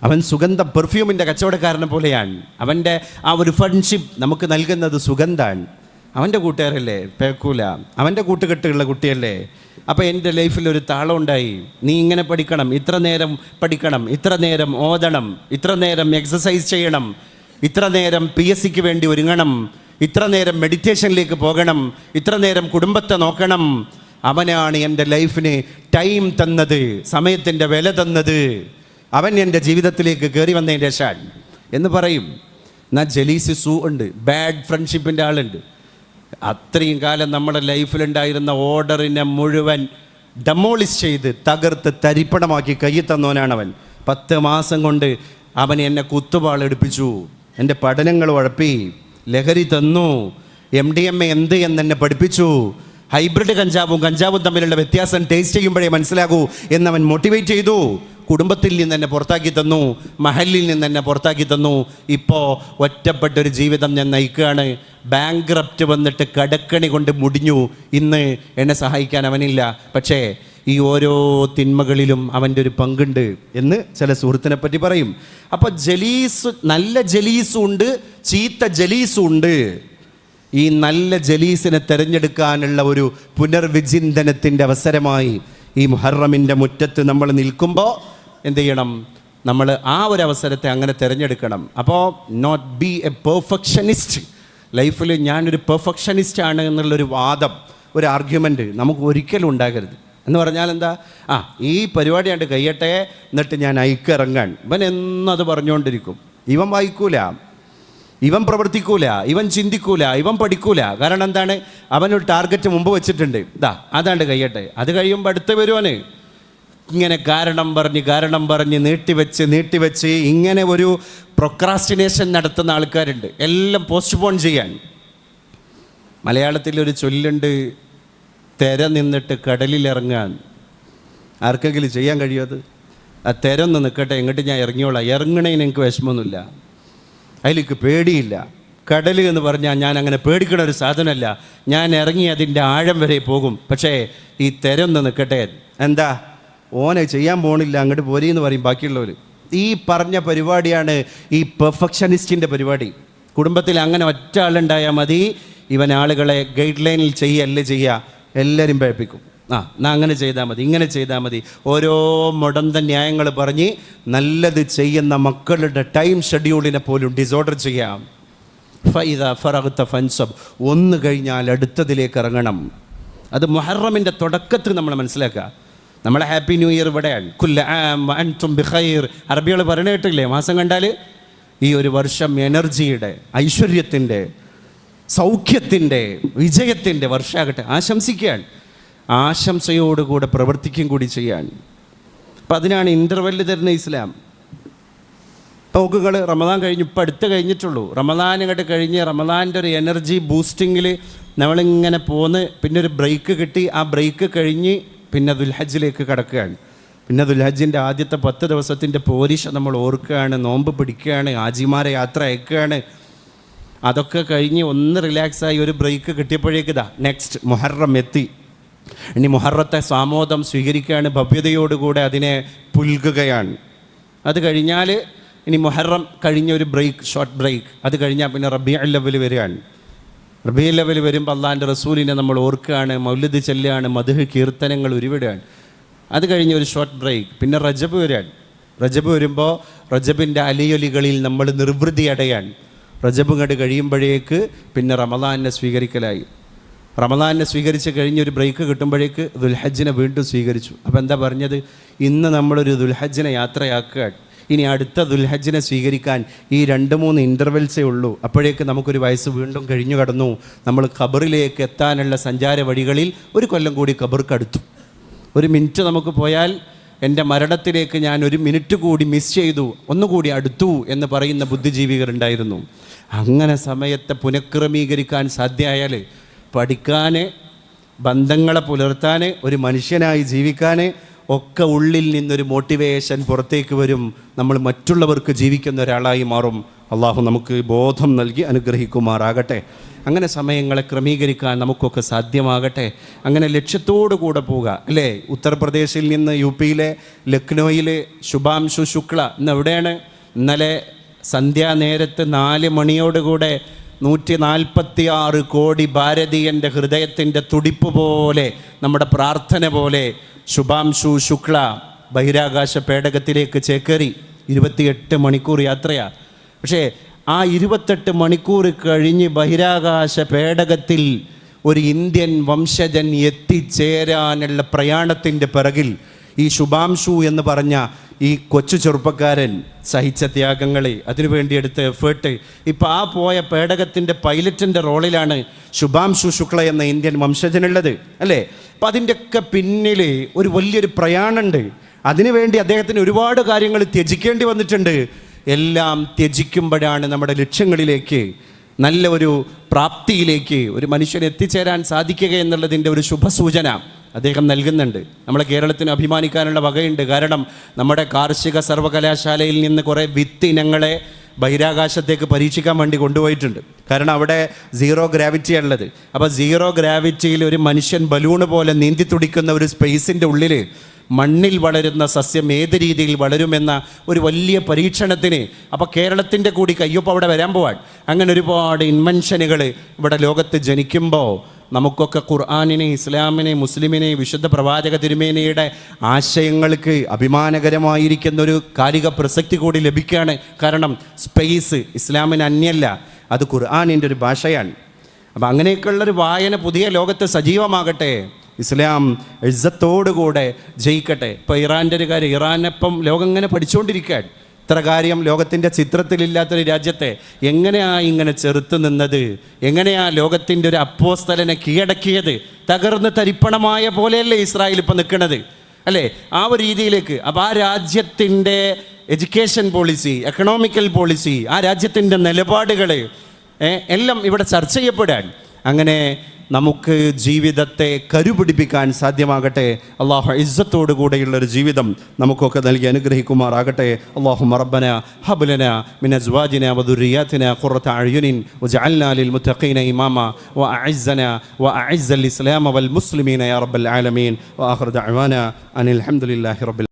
അവൻ സുഗന്ധം, പെർഫ്യൂമിൻ്റെ കച്ചവടക്കാരനെ പോലെയാണ്. അവൻ്റെ ആ ഒരു ഫ്രണ്ട്ഷിപ്പ് നമുക്ക് നൽകുന്നത് സുഗന്ധമാണ്. അവൻ്റെ കൂട്ടുകാരല്ലേ, പേക്കൂല, അവൻ്റെ കൂട്ടുകെട്ടുള്ള കുട്ടിയല്ലേ. അപ്പോൾ എൻ്റെ ലൈഫിലൊരു താളം ഉണ്ടായി, നീ ഇങ്ങനെ പഠിക്കണം, ഇത്ര നേരം പഠിക്കണം, ഇത്ര നേരം ഓതണം, ഇത്ര നേരം എക്സസൈസ് ചെയ്യണം, ഇത്ര നേരം PSCക്ക് വേണ്ടി ഒരുങ്ങണം, ഇത്ര നേരം മെഡിറ്റേഷനിലേക്ക് പോകണം, ഇത്ര നേരം കുടുംബത്തെ നോക്കണം. അവനാണ് എൻ്റെ ലൈഫിന് ടൈം തന്നത്, സമയത്തിൻ്റെ വില തന്നത്. അവൻ എൻ്റെ ജീവിതത്തിലേക്ക് കയറി വന്നതിൻ്റെ ശേഷം എന്ന് പറയും. എന്നാൽ ജലീസ് സൂ ഉണ്ട്, ബാഡ് ഫ്രണ്ട്ഷിപ്പിൻ്റെ ആളുണ്ട്. അത്രയും കാലം നമ്മുടെ ലൈഫിലുണ്ടായിരുന്ന ഓർഡറിനെ മുഴുവൻ ഡെമോളിഷ് ചെയ്ത് തകർത്ത് തരിപ്പണമാക്കി കയ്യിൽ തന്നവനാണ് അവൻ. 10 മാസം കൊണ്ട് അവൻ എന്നെ കുത്തുപാളെടുപ്പിച്ചു, എൻ്റെ പഠനങ്ങൾ ഉഴപ്പി, ലഹരി തന്നു, MDMA എന്ത് എന്നെ പഠിപ്പിച്ചു, ഹൈബ്രിഡ് കഞ്ചാവും തമ്മിലുള്ള വ്യത്യാസം ടേസ്റ്റ് ചെയ്യുമ്പോഴേ മനസ്സിലാകൂ എന്നവൻ മോട്ടിവേറ്റ് ചെയ്തു. കുടുംബത്തിൽ നിന്ന് എന്നെ പുറത്താക്കി തന്നു, മഹലിൽ നിന്ന് എന്നെ പുറത്താക്കി തന്നു. ഇപ്പോൾ ഒറ്റപ്പെട്ടൊരു ജീവിതം ഞാൻ നയിക്കുകയാണ്. ബാങ്ക്രപ്റ്റ് വന്നിട്ട് കടക്കണി കൊണ്ട് മുടിഞ്ഞു. ഇന്ന് എന്നെ സഹായിക്കാൻ അവനില്ല. പക്ഷേ ഈ ഓരോ തിന്മകളിലും അവൻ്റെ ഒരു പങ്കുണ്ട് എന്ന് ചില സുഹൃത്തിനെ പറ്റി പറയും. അപ്പോൾ ജലീസ്, നല്ല ജലീസും ഉണ്ട്, ചീത്ത ജലീസും ഉണ്ട്. ഈ നല്ല ജലീസിനെ തിരഞ്ഞെടുക്കാനുള്ള ഒരു പുനർവിചിന്തനത്തിൻ്റെ അവസരമായി ഈ മുഹറമിൻ്റെ മുറ്റത്ത് നമ്മൾ നിൽക്കുമ്പോൾ എന്ത് ചെയ്യണം? നമ്മൾ ആ ഒരു അവസരത്തെ അങ്ങനെ തിരഞ്ഞെടുക്കണം. അപ്പോൾ നോട്ട് ബി എ പെർഫെക്ഷനിസ്റ്റ്, ലൈഫിൽ ഞാനൊരു പെർഫെക്ഷനിസ്റ്റ് ആണ് എന്നുള്ളൊരു വാദം, ഒരു ആർഗ്യുമെൻ്റ് നമുക്ക് ഒരിക്കലും ഉണ്ടാകരുത്. എന്ന് പറഞ്ഞാൽ എന്താ, ഈ പരിപാടിയായിട്ട് കഴിയട്ടെ, എന്നിട്ട് ഞാൻ ഇറങ്ങാൻ. ഇവൻ എന്നും അത് പറഞ്ഞുകൊണ്ടിരിക്കും. ഇവൻ വായിക്കൂല, ഇവൻ പ്രവർത്തിക്കൂല, ഇവൻ ചിന്തിക്കൂല, ഇവൻ പഠിക്കൂല. കാരണം എന്താണ്, അവനൊരു ടാർഗറ്റ് മുമ്പ് വെച്ചിട്ടുണ്ട്, അതാണ്ട് കഴിയട്ടെ. അത് കഴിയുമ്പോൾ അടുത്ത് വരുവാന്. ഇങ്ങനെ കാരണം പറഞ്ഞ് നീട്ടിവെച്ച് ഇങ്ങനെ ഒരു പ്രൊക്രാസ്റ്റിനേഷൻ നടത്തുന്ന ആൾക്കാരുണ്ട്, എല്ലാം പോസ്റ്റ്പോൺ ചെയ്യാൻ. മലയാളത്തിലൊരു ചൊല്ലുണ്ട്, തെര നിന്നിട്ട് കടലിലിറങ്ങാൻ. ആർക്കെങ്കിലും ചെയ്യാൻ കഴിയുമത്? ആ തെരൊന്ന് നിൽക്കട്ടെ, എങ്ങോട്ട് ഞാൻ ഇറങ്ങിയോളാം. ഇറങ്ങണേന് എനിക്ക് വിഷമമൊന്നുമില്ല, അതിലേക്ക് പേടിയില്ല. കടൽ എന്ന് പറഞ്ഞാൽ ഞാൻ അങ്ങനെ പേടിക്കണ ഒരു സാധനമല്ല. ഞാൻ ഇറങ്ങി അതിൻ്റെ ആഴം വരെ പോകും. പക്ഷേ ഈ തെരൊന്ന് നിൽക്കട്ടെ. എന്താ, ഓനെ ചെയ്യാൻ പോകണില്ല, അങ്ങോട്ട് പോരെന്ന് പറയും ബാക്കിയുള്ളവർ. ഈ പറഞ്ഞ പരിപാടിയാണ് ഈ പെർഫെക്ഷനിസ്റ്റിൻ്റെ പരിപാടി. കുടുംബത്തിൽ അങ്ങനെ ഒറ്റ ആളുണ്ടായാൽ മതി, ഇവൻ ആളുകളെ ഗൈഡ് ലൈനിൽ ചെയ്യുക, എല്ലാവരും പഴപ്പിക്കും. എന്നാ അങ്ങനെ ചെയ്താൽ മതി, ഇങ്ങനെ ചെയ്താൽ മതി. ഓരോ മുടന്ത ന്യായങ്ങൾ പറഞ്ഞ് നല്ലത് ചെയ്യുന്ന മക്കളുടെ ടൈം ഷെഡ്യൂളിനെ പോലും ഡിസോർഡർ ചെയ്യാം. ഫൈദ ഫറഗ്ത ഫൻസബ്, ഒന്ന് കഴിഞ്ഞാൽ അടുത്തതിലേക്ക് ഇറങ്ങണം. അത് മുഹറമിൻ്റെ തുടക്കത്തിൽ നമ്മൾ മനസ്സിലാക്കുക. നമ്മളെ ഹാപ്പി ന്യൂ ഇയർ ഇവിടെയാണ്. കുല്ല ആം വഅൻതും ബിഖൈർ, അറബികൾ പറഞ്ഞു കേട്ടില്ലേ? മാസം കണ്ടാൽ ഈ ഒരു വർഷം എനർജിയുടെ, ഐശ്വര്യത്തിൻ്റെ, സൗഖ്യത്തിൻ്റെ, വിജയത്തിൻ്റെ വർഷമാകട്ടെ ആശംസിക്കുകയാണ്. ആശംസയോടുകൂടെ പ്രവർത്തിക്കും കൂടി ചെയ്യാൻ. അപ്പം അതിനാണ് ഇൻ്റർവെല്ല് തരുന്ന ഇസ്ലാം. നോക്കുകൾ റമദാൻ കഴിഞ്ഞു, ഇപ്പം അടുത്ത് കഴിഞ്ഞിട്ടുള്ളൂ. റമദാൻ ഇങ്ങോട്ട് കഴിഞ്ഞ് റമദാൻ്റെ ഒരു എനർജി ബൂസ്റ്റിങ്ങിൽ നമ്മളിങ്ങനെ പോന്ന്, പിന്നെ ഒരു ബ്രേക്ക് കിട്ടി. ആ ബ്രേക്ക് കഴിഞ്ഞ് പിന്നെ ദുൽഹജ്ജിലേക്ക് കടക്കുകയാണ്. പിന്നെ ദുൽഹജ്ജിൻ്റെ ആദ്യത്തെ 10 ദിവസത്തിൻ്റെ പോരിഷ നമ്മൾ ഓർക്കുകയാണ്, നോമ്പ് പിടിക്കുകയാണ്, ഹാജിമാരെ യാത്ര അയക്കുകയാണ്. അതൊക്കെ കഴിഞ്ഞ് ഒന്ന് റിലാക്സായി ഒരു ബ്രേക്ക് കിട്ടിയപ്പോഴേക്ക് നെക്സ്റ്റ് മുഹറം എത്തി. ഇനി മുഹറത്തെ സാമോദം സ്വീകരിക്കുകയാണ്, ഭവ്യതയോടുകൂടെ അതിനെ പുൽകുകയാണ്. അത് കഴിഞ്ഞാൽ ഇനി മുഹറം കഴിഞ്ഞ ഒരു ബ്രേക്ക്, ഷോർട്ട് ബ്രേക്ക്. അത് കഴിഞ്ഞാൽ പിന്നെ റബീഉൽ അവ്വൽ വരികയാണ്. റബീഉൽ അവ്വൽ വരുമ്പോൾ അള്ളാഹിൻ്റെ റസൂലിനെ നമ്മൾ ഓർക്കുകയാണ്, മൗലിദ് ചൊല്ലുകയാണ്, മദ്ഹ് കീർത്തനങ്ങൾ ഉരുവിടുകയാണ്. അത് കഴിഞ്ഞ് ഒരു ഷോർട്ട് ബ്രേക്ക്. പിന്നെ റജബ് വരികയാണ്. റജബ് വരുമ്പോൾ റജബിൻ്റെ അലിയൊലികളിൽ നമ്മൾ നിർവൃതി അടയാണ്. റജബ് കണ്ട് കഴിയുമ്പോഴേക്ക് പിന്നെ റമദാനിനെ സ്വീകരിക്കലായി. റമദാനിനെ സ്വീകരിച്ച് കഴിഞ്ഞൊരു ബ്രേക്ക് കിട്ടുമ്പോഴേക്ക് ദുൽഹജ്ജിനെ വീണ്ടും സ്വീകരിച്ചു. അപ്പോൾ എന്താ പറഞ്ഞത്? ഇന്ന് നമ്മളൊരു ദുൽഹജ്ജിനെ യാത്രയാക്കുക. ഇനി അടുത്ത ദുൽഹജ്ജിനെ സ്വീകരിക്കാൻ ഈ 2-3 ഇൻ്റർവെൽസേ ഉള്ളൂ. അപ്പോഴേക്ക് നമുക്കൊരു വയസ്സ് വീണ്ടും കഴിഞ്ഞു കടന്നു. നമ്മൾ ഖബറിലേക്ക് എത്താനുള്ള സഞ്ചാര വഴികളിൽ ഒരു കൊല്ലം കൂടി ഖബർക്കടുത്തു. ഒരു മിനിറ്റ് നമുക്ക് പോയാൽ എൻ്റെ മരണത്തിലേക്ക് ഞാൻ ഒരു മിനിറ്റ് കൂടി മിസ് ചെയ്തു, ഒന്നുകൂടി അടുത്തു എന്ന് പറയുന്ന ബുദ്ധിജീവികളുണ്ടായിരുന്നു. അങ്ങനെ സമയത്തെ പുനഃക്രമീകരിക്കാൻ സാധ്യമായാൽ പഠിക്കാൻ, ബന്ധങ്ങളെ പുലർത്താൻ, ഒരു മനുഷ്യനായി ജീവിക്കാൻ ഒക്കെ ഉള്ളിൽ നിന്നൊരു മോട്ടിവേഷൻ പുറത്തേക്ക് വരും. നമ്മൾ മറ്റുള്ളവർക്ക് ജീവിക്കുന്ന ഒരാളായി മാറും. അള്ളാഹു നമുക്ക് ബോധം നൽകി അനുഗ്രഹിക്കുമാറാകട്ടെ. അങ്ങനെ സമയങ്ങളെ ക്രമീകരിക്കാൻ നമുക്കൊക്കെ സാധ്യമാകട്ടെ. അങ്ങനെ ലക്ഷ്യത്തോടു കൂടെ പോവുക, അല്ലേ? ഉത്തർപ്രദേശിൽ നിന്ന് യുപിയിലെ ലക്നോയിൽ ശുഭാംശു ശുക്ല ഇന്ന് എവിടെയാണ്? ഇന്നലെ സന്ധ്യാനേരത്ത് 4 മണിയോടുകൂടെ 146 കോടി ഭാരതീയൻ്റെ ഹൃദയത്തിൻ്റെ തുടിപ്പ് പോലെ, നമ്മുടെ പ്രാർത്ഥന പോലെ ശുഭാംശു ശുക്ല ബഹിരാകാശ പേടകത്തിലേക്ക് ചേക്കേറി. 28 മണിക്കൂർ യാത്രയാണ്. പക്ഷേ ആ 28 മണിക്കൂർ കഴിഞ്ഞ് ബഹിരാകാശ പേടകത്തിൽ ഒരു ഇന്ത്യൻ വംശജൻ എത്തിച്ചേരാനുള്ള പ്രയാണത്തിൻ്റെ പിറകിൽ ഈ ശുഭാംശു എന്ന് പറഞ്ഞ ഈ കൊച്ചു ചെറുപ്പക്കാരൻ സഹിച്ച ത്യാഗങ്ങളെ, അതിനുവേണ്ടി എടുത്ത എഫേർട്ട്. ഇപ്പോൾ ആ പോയ പേടകത്തിൻ്റെ പൈലറ്റിൻ്റെ റോളിലാണ് ശുഭാംശു ശുക്ല എന്ന ഇന്ത്യൻ വംശജനുള്ളത്, അല്ലേ? അപ്പം അതിൻ്റെയൊക്കെ പിന്നിൽ ഒരു വലിയൊരു പ്രയാണമുണ്ട്. അതിനുവേണ്ടി അദ്ദേഹത്തിന് ഒരുപാട് കാര്യങ്ങൾ ത്യജിക്കേണ്ടി വന്നിട്ടുണ്ട്. എല്ലാം ത്യജിക്കുമ്പോഴാണ് നമ്മുടെ ലക്ഷ്യങ്ങളിലേക്ക്, നല്ല ഒരു പ്രാപ്തിയിലേക്ക് ഒരു മനുഷ്യൻ എത്തിച്ചേരാൻ സാധിക്കുക എന്നുള്ളതിൻ്റെ ഒരു ശുഭസൂചന അദ്ദേഹം നൽകുന്നുണ്ട്. നമ്മളെ കേരളത്തിന് അഭിമാനിക്കാനുള്ള വകയുണ്ട്. കാരണം നമ്മുടെ കാർഷിക സർവകലാശാലയിൽ നിന്ന് കുറേ വിത്ത് ഇനങ്ങളെ ബഹിരാകാശത്തേക്ക് പരീക്ഷിക്കാൻ വേണ്ടി കൊണ്ടുപോയിട്ടുണ്ട്. കാരണം അവിടെ 0 ഗ്രാവിറ്റിയാണുള്ളത്. അപ്പോൾ 0 ഗ്രാവിറ്റിയിൽ ഒരു മനുഷ്യൻ ബലൂണ് പോലെ നീന്തി തുടിക്കുന്ന ഒരു സ്പേസിൻ്റെ ഉള്ളിൽ മണ്ണിൽ വളരുന്ന സസ്യം ഏത് രീതിയിൽ വളരുമെന്ന ഒരു വലിയ പരീക്ഷണത്തിന് അപ്പോൾ കേരളത്തിൻ്റെ കൂടി കയ്യൊപ്പം അവിടെ വരാൻ പോവാൻ. അങ്ങനെ ഒരുപാട് ഇൻവെൻഷനുകൾ ഇവിടെ ലോകത്ത് ജനിക്കുമ്പോൾ നമുക്കൊക്കെ ഖുർആനിനെ, ഇസ്ലാമിനെ, മുസ്ലിമിനെ, വിശുദ്ധ പ്രവാചക തിരുമേനിയുടെ ആശയങ്ങൾക്ക് അഭിമാനകരമായിരിക്കുന്നൊരു കാലിക പ്രസക്തി കൂടി ലഭിക്കുകയാണ്. കാരണം സ്പേസ് ഇസ്ലാമിന് അന്യല്ല. അത് ഖുർആനിൻ്റെ ഒരു ഭാഷയാണ്. അപ്പം അങ്ങനെയൊക്കെയുള്ളൊരു വായന പുതിയ ലോകത്ത് സജീവമാകട്ടെ. ഇസ്ലാം ഇസ്സത്തോടുകൂടെ ജയിക്കട്ടെ. ഇപ്പോൾ ഇറാൻ്റെ ഒരു കാര്യം, ഇറാനപ്പം ലോകം ഇങ്ങനെ പഠിച്ചുകൊണ്ടിരിക്കുകയാണ്. ഇത്ര കാര്യം ലോകത്തിൻ്റെ ചിത്രത്തിലില്ലാത്തൊരു രാജ്യത്തെ എങ്ങനെയാണ് ഇങ്ങനെ ചെറുത്ത് നിന്നത്, എങ്ങനെയാണ് ലോകത്തിൻ്റെ ഒരു അപ്പോസ്തലനെ കീഴടക്കിയത്? തകർന്ന് തരിപ്പണമായ പോലെയല്ലേ ഇസ്രായേൽ ഇപ്പം നിൽക്കുന്നത്, അല്ലേ? ആ ഒരു രീതിയിലേക്ക്. അപ്പോൾ ആ രാജ്യത്തിൻ്റെ എഡ്യൂക്കേഷൻ പോളിസി, എക്കണോമിക്കൽ പോളിസി, ആ രാജ്യത്തിൻ്റെ നിലപാടുകൾ എല്ലാം ഇവിടെ ചർച്ച ചെയ്യപ്പെടാൻ. അങ്ങനെ നമുക്ക് ജീവിതത്തെ കരുപിടിപ്പിക്കാൻ സാധ്യമാകട്ടെ. അള്ളാഹു ഇസ്സത്തോടു കൂടെയുള്ളൊരു ജീവിതം നമുക്കൊക്കെ നൽകി അനുഗ്രഹിക്കുമാറാകട്ടെ. അല്ലാഹുമ്മ റബ്ബനാ ഹബ് ലനാ മിൻ അസ്വാജിനാ വദുർരിയാതിനാ ഖുറത അഅ്യുനിൻ വജഅൽനാ ലിൽമുത്തഖീന ഇമാമാ വഅഇസ്സനാ വഅഇസ്സൽ ഇസ്ലാമ വൽ മുസ്ലിമീന യാ റബ്ബൽ ആലമീൻ. വആഖിറു ദഅ്വാനാ അനിൽ ഹംദുലില്ലാഹി റബ്ബിൽ